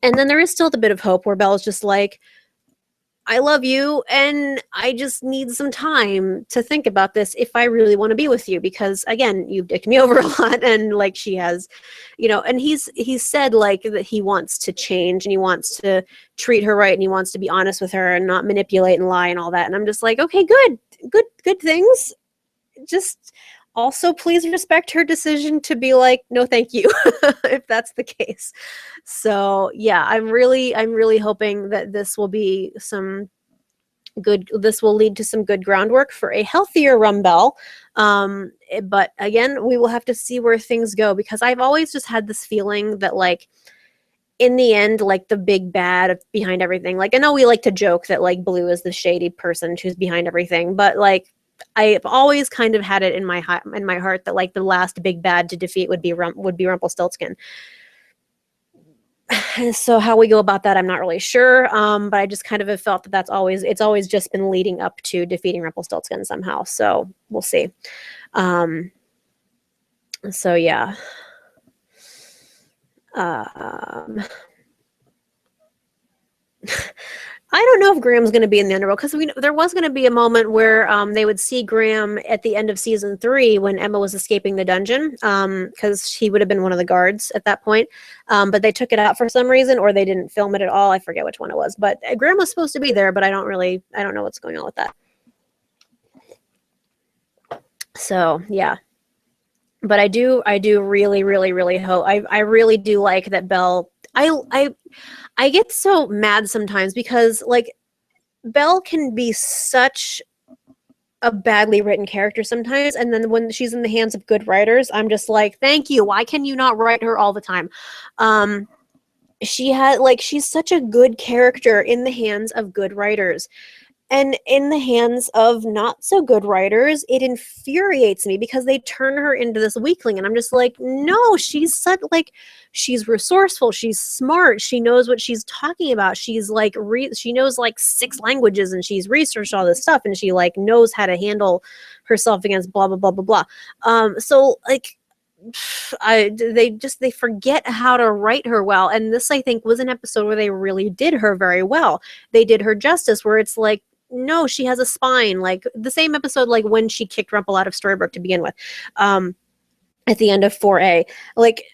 then there is still the bit of hope where Belle's just like, I love you, and I just need some time to think about this if I really want to be with you, because again, you've dicked me over a lot, and like she has, you know, and he's said like that he wants to change and he wants to treat her right and he wants to be honest with her and not manipulate and lie and all that. And I'm just like, okay, good things. Just also please respect her decision to be like, no, thank you, if that's the case. So yeah, I'm really hoping that this will be this will lead to some good groundwork for a healthier Rumbell. But again, we will have to see where things go, because I've always just had this feeling that like, in the end, like the big bad behind everything, like I know we like to joke that like Blue is the shady person who's behind everything, but like I've always kind of had it in my heart that like the last big bad to defeat would be Rumpelstiltskin. So how we go about that, I'm not really sure. But I just kind of have felt that it's always just been leading up to defeating Rumpelstiltskin somehow. So we'll see. So yeah. I don't know if Graham's going to be in the underworld, because there was going to be a moment where they would see Graham at the end of season 3 when Emma was escaping the dungeon, because he would have been one of the guards at that point. But they took it out for some reason, or they didn't film it at all. I forget which one it was. But Graham was supposed to be there, but I don't know what's going on with that. So yeah. But I do really hope. I really do like that Belle. I get so mad sometimes because like Belle can be such a badly written character sometimes, and then when she's in the hands of good writers, I'm just like, thank you. Why can you not write her all the time? She's such a good character in the hands of good writers. And in the hands of not so good writers, it infuriates me because they turn her into this weakling. And I'm just like, no, she's resourceful. She's smart. She knows what she's talking about. She's like, she knows like 6 languages, and she's researched all this stuff, and she like knows how to handle herself against blah, blah, blah, blah, blah. So like, they forget how to write her well. And this, I think, was an episode where they really did her very well. They did her justice, where it's like, no, she has a spine. Like the same episode, like when she kicked Rumple out of Storybrooke to begin with, at the end of 4A, like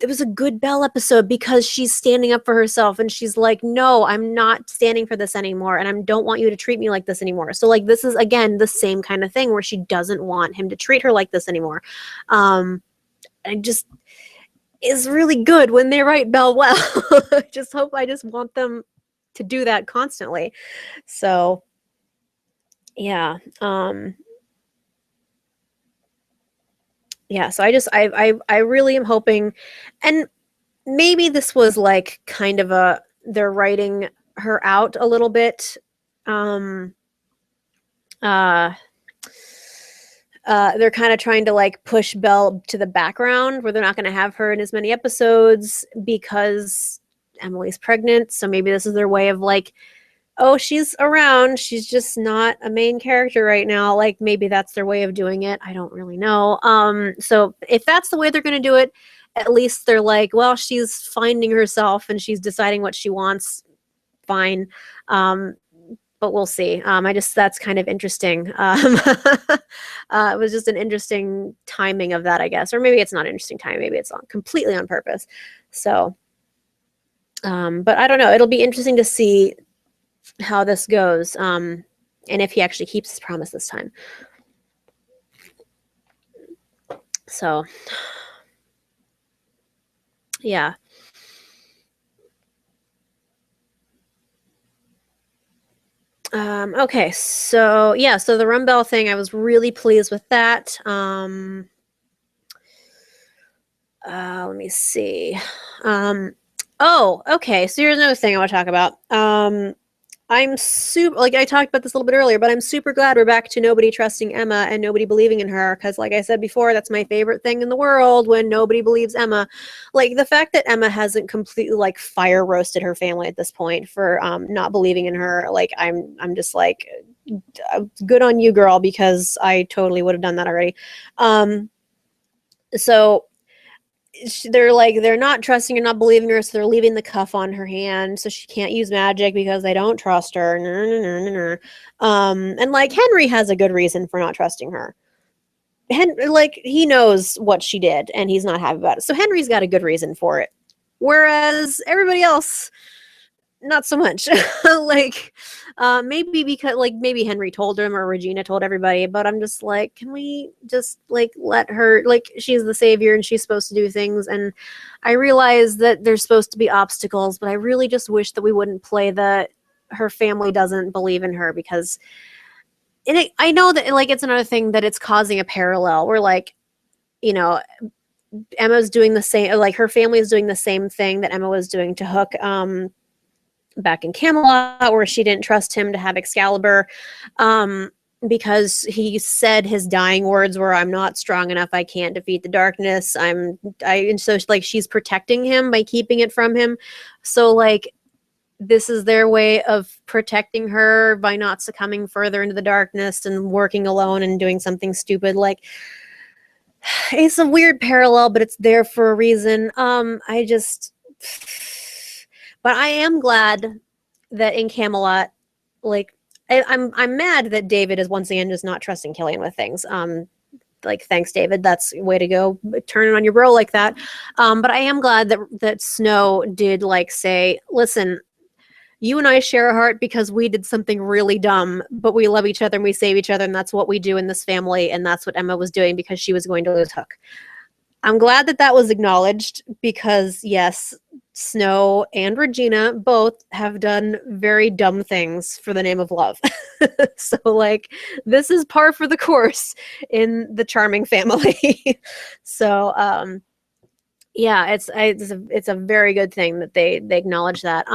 it was a good Belle episode because she's standing up for herself, and she's like, no, I'm not standing for this anymore, and I don't want you to treat me like this anymore. So like, this is again the same kind of thing where she doesn't want him to treat her like this anymore. I just is really good when they write Belle well. I just want them to do that constantly. So yeah. Yeah, so I really am hoping, and maybe this was like kind of they're writing her out a little bit. They're kind of trying to like push Belle to the background, where they're not going to have her in as many episodes because Emily's pregnant. So maybe this is their way of like, oh, she's around, she's just not a main character right now. Like maybe that's their way of doing it. I don't really know. So if that's the way they're going to do it, at least they're like, well, she's finding herself and she's deciding what she wants. Fine. But we'll see. That's kind of interesting. It was just an interesting timing of that, I guess. Or maybe it's not interesting time. Maybe it's completely on purpose. So, but I don't know. It'll be interesting to see how this goes. And if he actually keeps his promise this time. So, yeah. Okay, so yeah, so the rum bell thing, I was really pleased with that. Let me see. Oh, okay, so here's another thing I want to talk about. I'm super, like I talked about this a little bit earlier, but I'm super glad we're back to nobody trusting Emma and nobody believing in her. Because, like I said before, that's my favorite thing in the world, when nobody believes Emma. Like the fact that Emma hasn't completely like fire roasted her family at this point for not believing in her. Like I'm just like, good on you, girl, because I totally would have done that already. So they're not trusting her, not believing her, so they're leaving the cuff on her hand so she can't use magic because they don't trust her. And like Henry has a good reason for not trusting her. Like he knows what she did and he's not happy about it. So Henry's got a good reason for it. Whereas everybody else, not so much. Like maybe because like maybe Henry told him or Regina told everybody, but I'm just like, can we just like let her, like she's the savior and she's supposed to do things, and I realize that there's supposed to be obstacles, but I really just wish that we wouldn't play that her family doesn't believe in her, because I know that like it's another thing that it's causing a parallel where like, you know, Emma's doing the same, like her family is doing the same thing that Emma was doing to Hook back in Camelot, where she didn't trust him to have Excalibur, because he said his dying words were, "I'm not strong enough. I can't defeat the darkness. And so like she's protecting him by keeping it from him. So like this is their way of protecting her by not succumbing further into the darkness and working alone and doing something stupid. Like it's a weird parallel, but it's there for a reason. But I am glad that in Camelot, like I'm mad that David is once again just not trusting Killian with things. Like thanks, David. That's a way to go, turning on your bro like that. But I am glad that Snow did like say, listen, you and I share a heart because we did something really dumb, but we love each other and we save each other, and that's what we do in this family, and that's what Emma was doing because she was going to lose Hook. I'm glad that was acknowledged, because yes, Snow and Regina both have done very dumb things for the name of love. So like this is par for the course in the charming family. So yeah, it's a very good thing that they acknowledge that.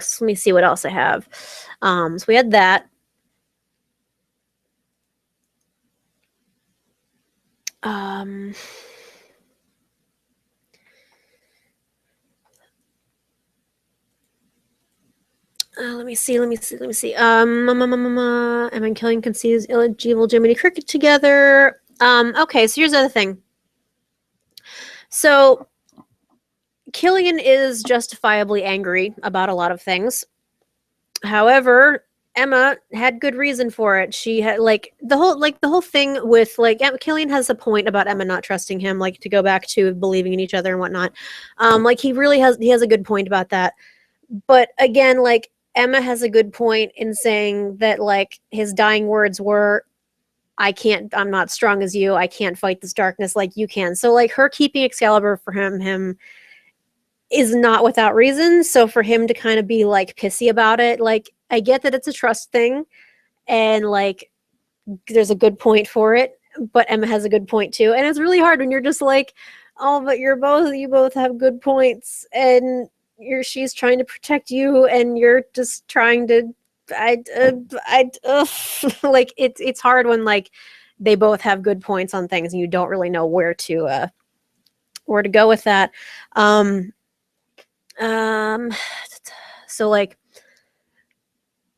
So let me see what else I have. So we had that. Let me see. Am I killing conceives illegible Jiminy Cricket together? Okay, so here's the other thing. So Killian is justifiably angry about a lot of things. However, Emma had good reason for it. She had like the whole thing with like Killian has a point about Emma not trusting him, like to go back to believing in each other and whatnot. Like he has a good point about that. But again, like Emma has a good point in saying that like his dying words were, I'm not strong as you. I can't fight this darkness like you can. So like her keeping Excalibur for him is not without reason. So for him to kind of be like pissy about it, like I get that it's a trust thing and like there's a good point for it, but Emma has a good point too. And it's really hard when you're just like, oh, but you both have good points, and she's trying to protect you and you're just trying to like it's hard when like they both have good points on things and you don't really know where to go with that. So like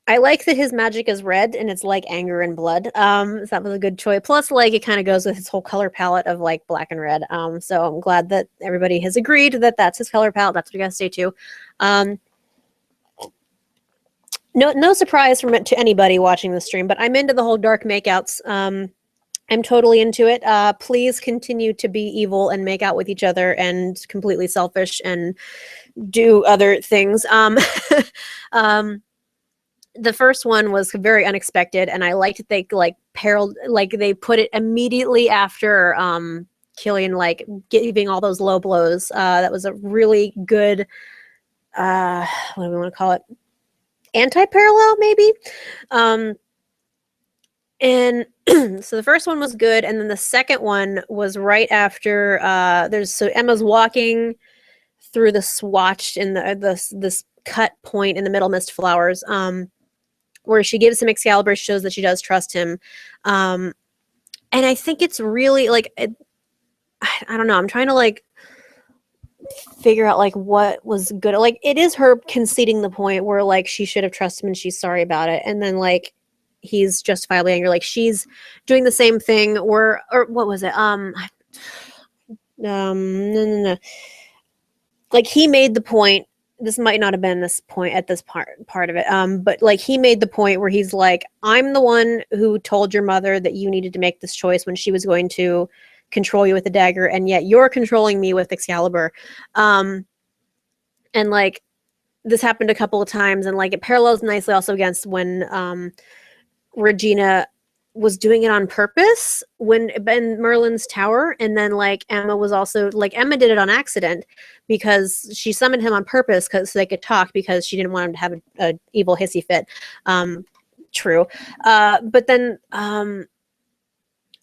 I like that his magic is red and it's like anger and blood. So that was a good choice. Plus, like, it kind of goes with his whole color palette of like black and red. So I'm glad that everybody has agreed that that's his color palette. That's what we gotta stay to. Um, no surprise from it to anybody watching the stream, but I'm into the whole dark makeouts. I'm totally into it. Please continue to be evil and make out with each other and completely selfish and do other things. Um, the first one was very unexpected, and I liked that they like they put it immediately after Killian like giving all those low blows. That was a really good what do we want to call it? Anti-parallel, maybe. And so the first one was good, and then the second one was right after so Emma's walking through the swatch in this cut point in the middle mist flowers, where she gives him Excalibur, shows that she does trust him. And I think it's really like I don't know, I'm trying to like figure out like what was good. Like, it is her conceding the point where like she should have trusted him and she's sorry about it, and then like he's justifiably angry. Like, she's doing the same thing, or what was it? No. Like, he made the point. This might not have been this point at this part of it. But like, he made the point where he's like, I'm the one who told your mother that you needed to make this choice when she was going to control you with the dagger, and yet you're controlling me with Excalibur. And like, this happened a couple of times, and like it parallels nicely also against when Regina was doing it on purpose when in Merlin's tower, and then like Emma was also like, Emma did it on accident because she summoned him on purpose so they could talk, because she didn't want him to have a evil hissy fit. True. But then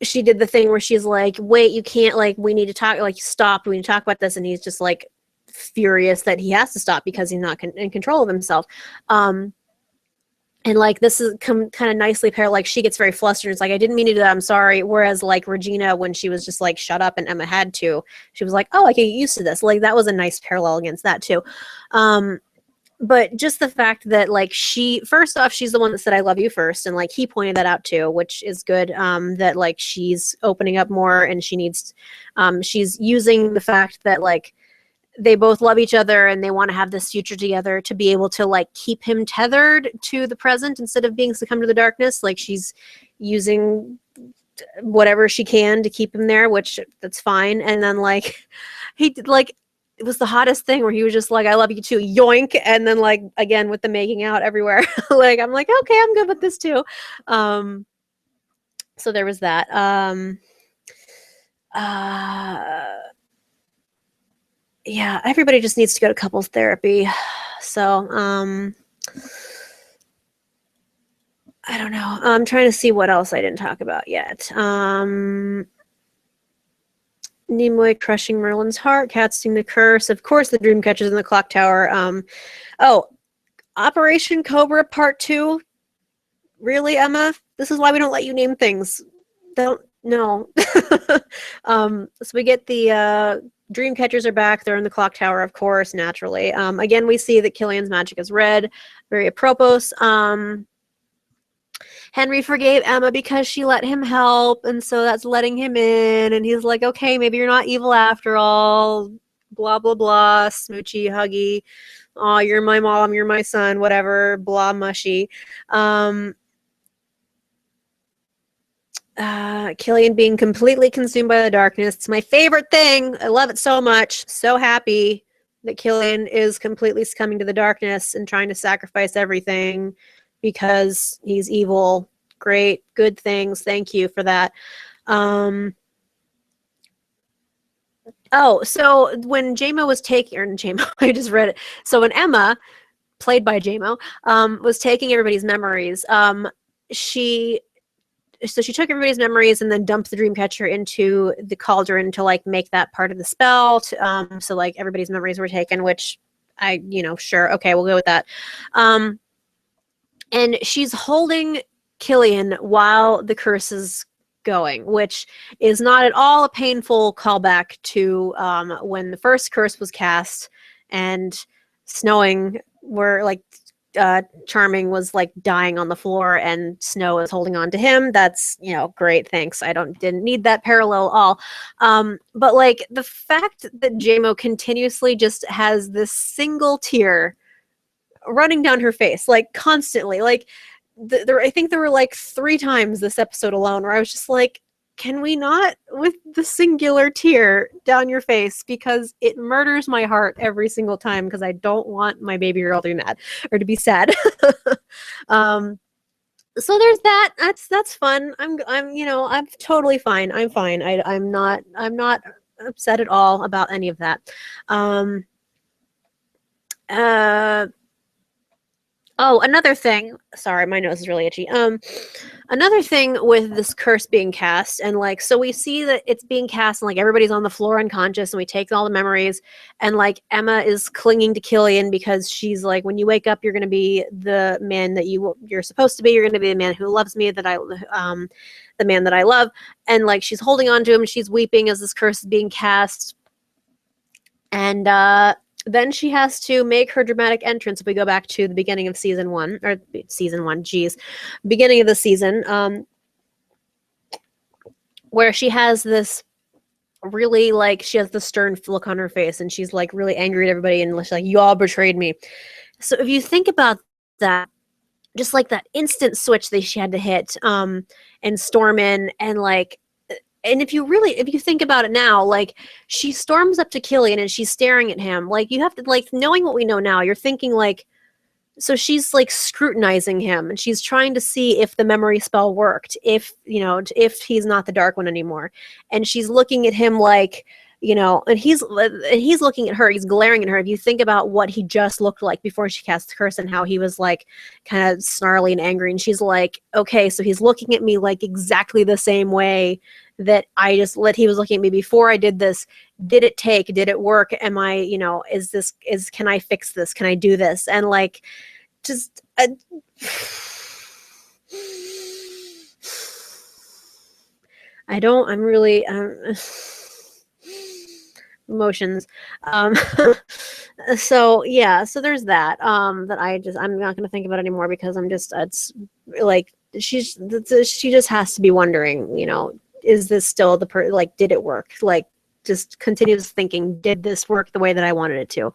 she did the thing where she's like, wait, you can't, like, we need to talk, like, stop, we need to talk about this, and he's just like furious that he has to stop because he's not in control of himself. And like, this is kind of nicely paired. Like, she gets very flustered. It's like, I didn't mean to do that, I'm sorry. Whereas like Regina, when she was just like, shut up, and Emma had to, she was like, oh, I can get used to this. Like, that was a nice parallel against that too. But just the fact that like, first off, she's the one that said I love you first, and like he pointed that out too, which is good. That like, she's opening up more, and she's using the fact that like they both love each other and they want to have this future together to be able to like keep him tethered to the present instead of being succumbed to the darkness. Like, she's using whatever she can to keep him there, which that's fine. And then like, he did, like, it was the hottest thing where he was just like, I love you too, yoink. And then like, again, with the making out everywhere, like, I'm like, okay, I'm good with this too. So there was that. Yeah, everybody just needs to go to couples therapy. So, I don't know. I'm trying to see what else I didn't talk about yet. Nimoy crushing Merlin's heart, casting the curse. Of course, the dream catchers in the clock tower. Operation Cobra Part 2. Really, Emma? This is why we don't let you name things. Don't, no. So we get the dream catchers are back. They're in the clock tower, of course, naturally. Again, we see that Killian's magic is red. Very apropos. Henry forgave Emma because she let him help, and so that's letting him in. And he's like, okay, maybe you're not evil after all. Blah, blah, blah. Smoochy, huggy. Oh, you're my mom, you're my son, whatever. Blah, mushy. Killian being completely consumed by the darkness. It's my favorite thing. I love it so much. So happy that Killian is completely succumbing to the darkness and trying to sacrifice everything because he's evil. Great. Good things. Thank you for that. So when JMO was I just read it. So when Emma, played by JMO, was taking everybody's memories, she took everybody's memories and then dumped the Dreamcatcher into the cauldron to like make that part of the spell. So like everybody's memories were taken, which sure, okay, we'll go with that. And she's holding Killian while the curse is going, which is not at all a painful callback to when the first curse was cast and snowing, where like Charming was like dying on the floor and Snow is holding on to him. That's, great. Thanks. Didn't need that parallel at all. But like the fact that JMO continuously just has this single tear running down her face, like constantly, like I think there were like 3 times this episode alone where I was just like, can we not with the singular tear down your face, because it murders my heart every single time, because I don't want my baby girl to be mad or to be sad. So there's that. That's fun. I'm totally fine. I'm fine. I'm not upset at all about any of that. Oh, another thing. Sorry, my nose is really itchy. Another thing with this curse being cast, and like, so we see that it's being cast, and like everybody's on the floor unconscious, and we take all the memories, and like Emma is clinging to Killian because she's like, when you wake up, you're gonna be the man that you're supposed to be. You're gonna be the man who loves me, the man that I love, and like she's holding on to him, she's weeping as this curse is being cast, and then she has to make her dramatic entrance. If we go back to the beginning of beginning of the season, where she has this really, like, she has the stern look on her face, and she's like really angry at everybody, and she's like, you all betrayed me. So if you think about that, just like that instant switch that she had to hit, and storm in, and like, and if you think about it now, like, she storms up to Killian and she's staring at him. Like, you have to, like, knowing what we know now, you're thinking like, so she's like scrutinizing him and she's trying to see if the memory spell worked, if he's not the Dark One anymore. And she's looking at him like, and he's looking at her, he's glaring at her. If you think about what he just looked like before she cast the curse and how he was like kind of snarly and angry, and she's like, okay, so he's looking at me like exactly the same way that he was looking at me before I did this. Did it work? Am I, can I fix this? Can I do this? And like, just I'm really emotions. So yeah, so there's that. That I'm not going to think about anymore, because it's like, she just has to be wondering, is this still like, did it work? Like, just continues thinking, did this work the way that I wanted it to?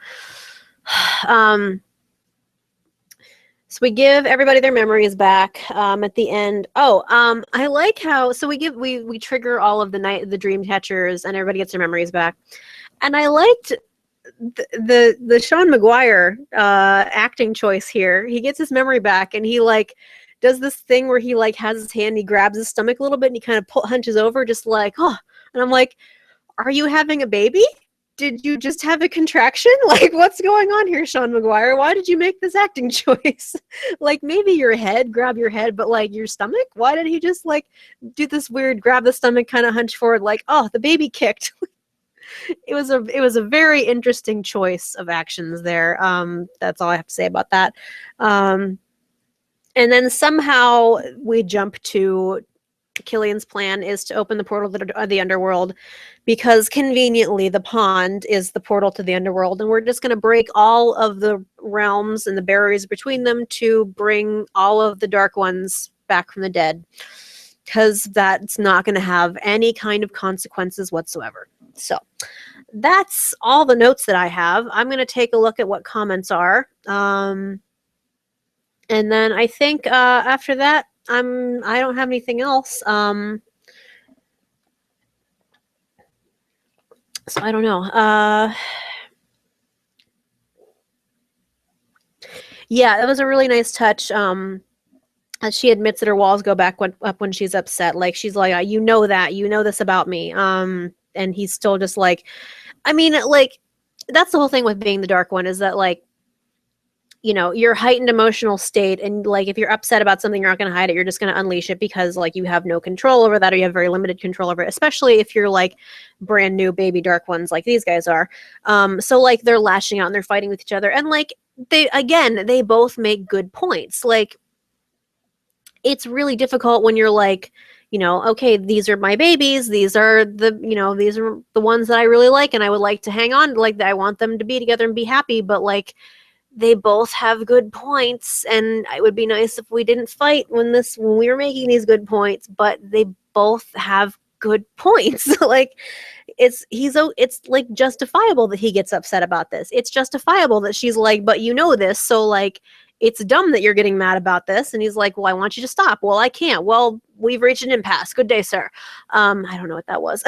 So we give everybody their memories back at the end. I like how, so we trigger all of the dream catchers, and everybody gets their memories back. And I liked the Sean Maguire acting choice here. He gets his memory back, and he like does this thing where he like has his hand, he grabs his stomach a little bit, and he kind of hunches over, just like, oh. And I'm like, are you having a baby? Did you just have a contraction? Like, what's going on here, Sean Maguire? Why did you make this acting choice? Like, maybe grab your head, but like your stomach? Why did he just like do this weird grab the stomach, kind of hunch forward, like, oh, the baby kicked? It was a very interesting choice of actions there. That's all I have to say about that. And then somehow we jump to Killian's plan is to open the portal to the underworld, because conveniently the pond is the portal to the underworld, and we're just going to break all of the realms and the barriers between them to bring all of the Dark Ones back from the dead, because that's not going to have any kind of consequences whatsoever. So that's all the notes that I have. I'm going to take a look at what comments are. And then I think after that, I don't have anything else. So I don't know. Yeah, it was a really nice touch. She admits that her walls go up when she's upset. Like, she's like, you know this about me. And he's still just like, I mean, like, that's the whole thing with being the Dark One, is that like, your heightened emotional state, and like, if you're upset about something, you're not going to hide it. You're just going to unleash it, because like, you have no control over that, or you have very limited control over it, especially if you're like brand new baby Dark Ones like these guys are. So like, they're lashing out and they're fighting with each other, and like, they both make good points. Like, it's really difficult when you're like, okay, these are my babies. These are these are the ones that I really like, and I would like to hang on. Like, I want them to be together and be happy. But like, they both have good points, and it would be nice if we didn't fight when we were making these good points, but they both have good points. Like, it's like justifiable that he gets upset about this. It's justifiable that she's like, but you know this, so like it's dumb that you're getting mad about this. And he's like, well, I want you to stop. Well, I can't. Well, we've reached an impasse. Good day, sir. I don't know what that was.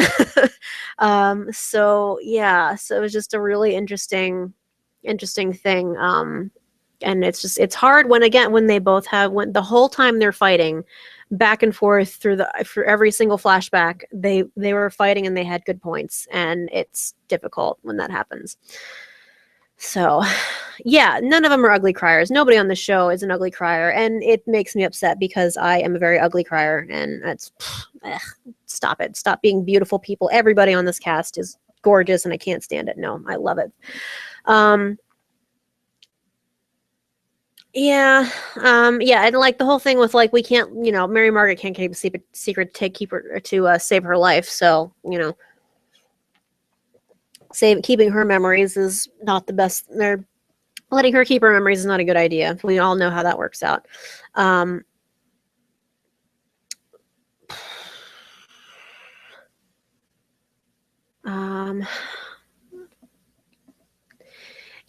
So yeah, so it was just a really interesting thing. And it's hard when they both have, when the whole time they're fighting back and forth for every single flashback, they were fighting and they had good points, and it's difficult when that happens. So yeah, none of them are ugly criers. Nobody on the show is an ugly crier, and it makes me upset because I am a very ugly crier, and that's stop it. Stop being beautiful people. Everybody on this cast is gorgeous, and I can't stand it. No, I love it. Yeah, and like the whole thing with like we can't, Mary Margaret can't keep a secret to save her life. So keeping her memories is not the best. They're letting her keep her memories is not a good idea. We all know how that works out.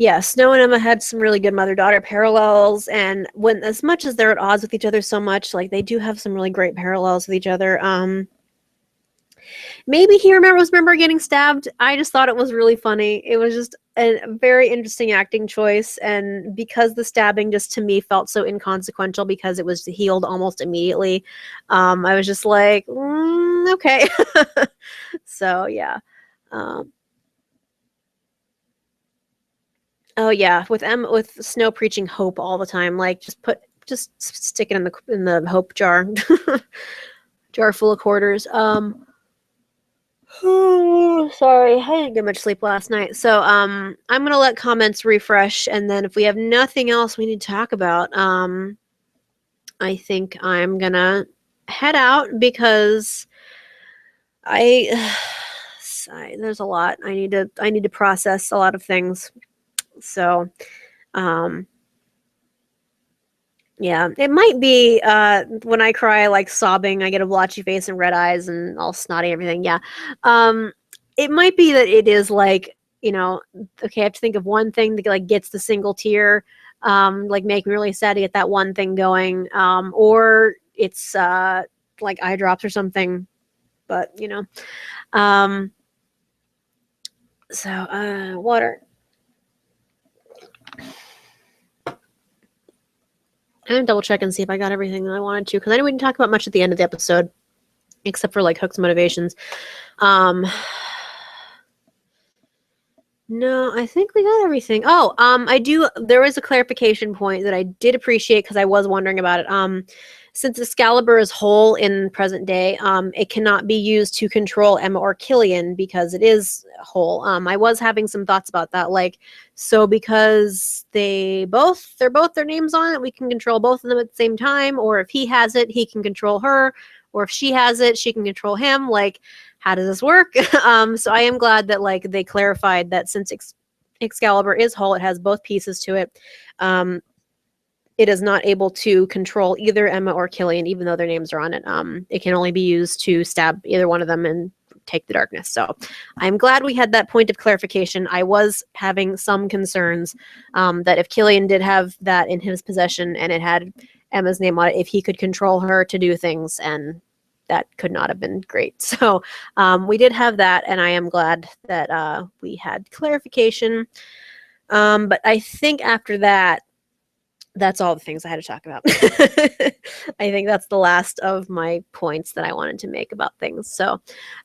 Yeah, Snow and Emma had some really good mother-daughter parallels, and when as much as they're at odds with each other so much, like they do have some really great parallels with each other. Maybe he remember getting stabbed. I just thought it was really funny. It was just a very interesting acting choice, and because the stabbing just to me felt so inconsequential because it was healed almost immediately, I was just like, okay. So yeah. Oh yeah, with Snow preaching hope all the time, like just stick it in the hope jar, jar full of quarters. Sorry, I didn't get much sleep last night, so I'm gonna let comments refresh, and then if we have nothing else we need to talk about, I think I'm gonna head out because there's a lot I need to process, a lot of things. So, yeah, it might be when I cry, like sobbing, I get a blotchy face and red eyes and all snotty and everything. Yeah. It might be that it is like, okay, I have to think of one thing that like gets the single tear, like make me really sad to get that one thing going. Or it's like eye drops or something. But, so water. I'm gonna double check and see if I got everything that I wanted to, because I know we didn't talk about much at the end of the episode, except for like Hook's motivations. No, I think we got everything. Oh, there was a clarification point that I did appreciate because I was wondering about it. Since Excalibur is whole in present day, it cannot be used to control Emma or Killian because it is whole. I was having some thoughts about that, like, so because they're both their names on it, we can control both of them at the same time, or if he has it, he can control her, or if she has it, she can control him. Like, how does this work? So I am glad that like they clarified that since Excalibur is whole, it has both pieces to it. It is not able to control either Emma or Killian, even though their names are on it. It can only be used to stab either one of them and take the darkness. So I'm glad we had that point of clarification. I was having some concerns that if Killian did have that in his possession and it had Emma's name on it, if he could control her to do things, and that could not have been great. So we did have that, and I am glad that we had clarification. But I think after that, that's all the things I had to talk about. I think that's the last of my points that I wanted to make about things. So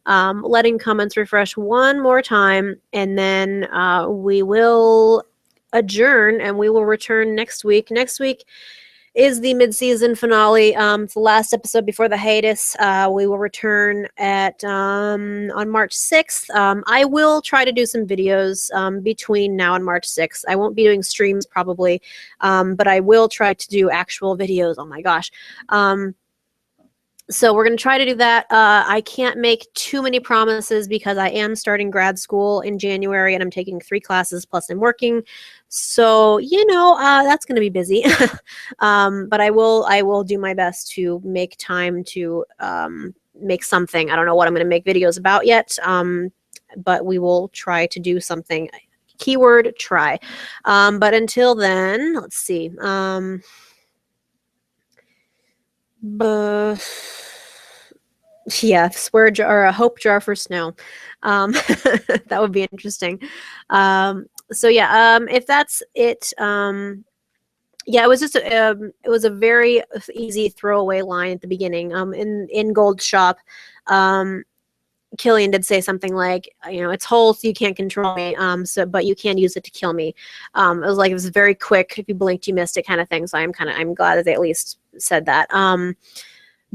letting comments refresh one more time, and then we will adjourn and we will return next week. Next week is the mid-season finale. It's the last episode before the hiatus. We will return on March 6th. I will try to do some videos between now and March 6th. I won't be doing streams probably, but I will try to do actual videos. Oh my gosh. So we're going to try to do that. I can't make too many promises because I am starting grad school in January and I'm taking 3 classes plus I'm working. So, that's going to be busy. But I will do my best to make time to make something. I don't know what I'm going to make videos about yet. But we will try to do something. Keyword try. But until then, let's see. Yeah, swear jar or a hope jar for snow. That would be interesting. So yeah, if that's it, yeah, it was just it was a very easy throwaway line at the beginning. In Gold Shop, Killian did say something like, it's whole, so you can't control me. But you can use it to kill me. It was very quick. If you blinked, you missed it, kind of thing. So I'm glad that they at least said that.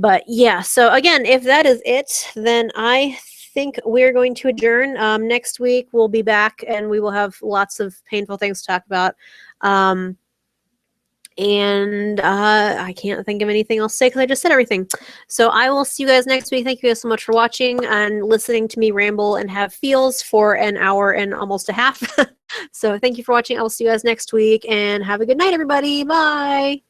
But yeah, so again, if that is it, then I think we're going to adjourn. Next week we'll be back and we will have lots of painful things to talk about. And I can't think of anything else to say because I just said everything. So I will see you guys next week. Thank you guys so much for watching and listening to me ramble and have feels for an hour and almost a half. So thank you for watching. I will see you guys next week and have a good night, everybody. Bye.